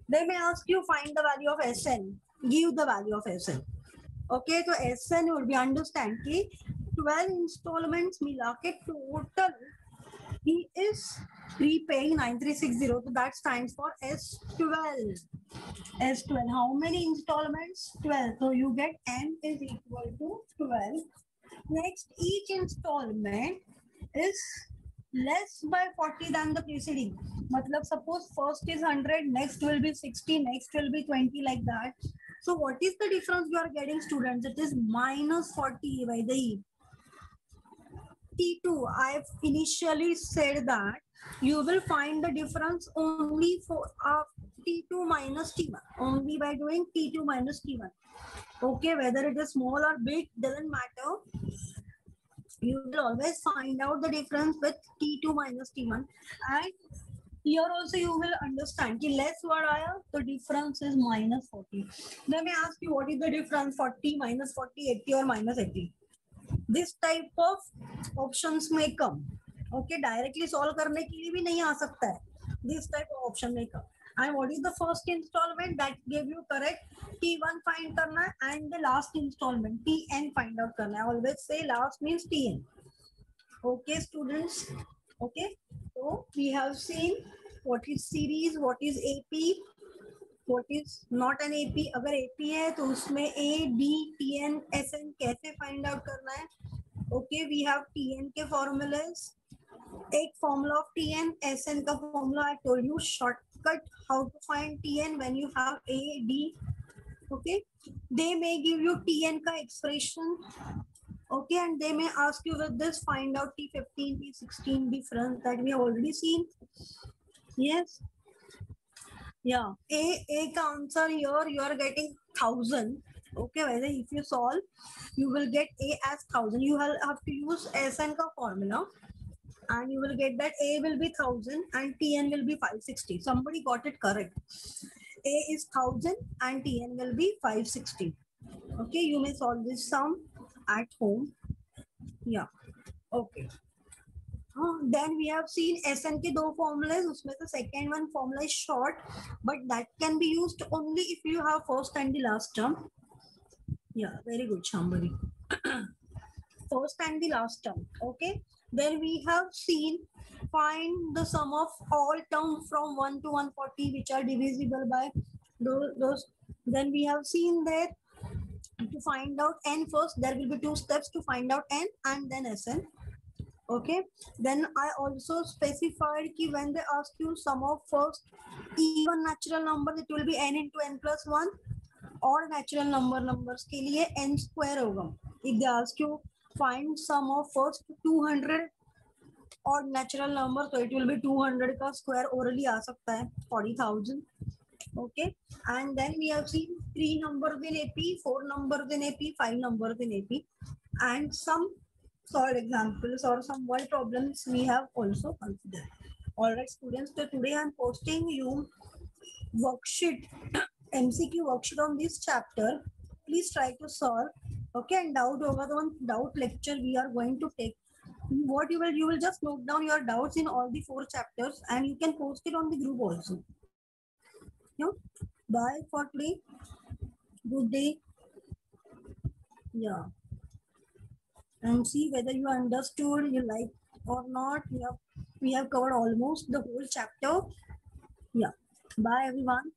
They may ask you find the value of SN. Give the value of SN. Okay, so SN would be understand कि 12 installments मिला के total he is repaying 9360. So that stands for S12. S12. How many installments? 12. So you get M is equal to 12. Next, each installment is less by 40 than the preceding. Matlab, suppose first is 100, next will be 60, next will be 20, like that. So what is the difference you are getting, students? It is minus 40 by the T2. I've initially said that you will find the difference only for T2 minus T1, only by doing T2 minus T1. Okay, whether it is small or big doesn't matter. You will always find out the difference with T2 minus T1. And here also you will understand कि less word आया तो difference is minus 40. They may ask you what is the difference 40 minus 40, 80 or minus 80. This type of options may come. Okay, directly solve करने के लिए भी नहीं आ सकता है. This type of option may come. And what is the first installment that gave you correct? T1 find करना है and the last installment TN find out करना है. Always say last means TN. Okay, students. Okay, so we have seen what is series, what is AP, what is not an AP. अगर AP है तो उसमें A, D, TN, SN कैसे find out करना है? Okay, we have TN के formulas. एक formula of TN, SN का formula I told you. Shortcut how to find TN when you have A, D. Okay, they may give you TN का expression. Okay, and they may ask you with this find out T15, T16 difference that we have already seen. Yes. Yeah, A का answer here you are getting 1000. Okay, whether if you solve, you will get A as 1000. You have to use SN का formula, and you will get that A will be 1000 and TN will be 560. Somebody got it correct. A is 1000 and TN will be 560. Okay, you may solve this sum at home. Yeah. Okay. Then we have seen SN के दो formulas. उसमें से second one formula is short, but that can be used only if you have first and the last term. Yeah, very good, Shambhavi. First and the last term. Okay. Then we have seen find the sum of all terms from 1 to 140 which are divisible by those. Then we have seen that to find out n first, there will be two steps to find out n and then Sn. Okay. Then I also specified कि when they ask you sum of first even natural number, it will be n into n plus 1. और natural numbers के लिए n square होगा. If they ask you find sum of first 200 और natural number, so it will be 200 का square orally आ सकता है 40,000. Okay, and then we have seen 3 numbers in AP, 4 numbers in AP, 5 numbers in AP, and some solved examples or some word problems we have also considered. All right, students, so today I am posting you worksheet, MCQ worksheet on this chapter. Please try to solve. Okay, and doubt over the one doubt lecture we are going to take. What you will just note down your doubts in all the 4 chapters, and you can post it on the group also. Yeah. Bye for today. Good day. Yeah. And see whether you understood, you like or not. We have covered almost the whole chapter. Yeah. Bye everyone.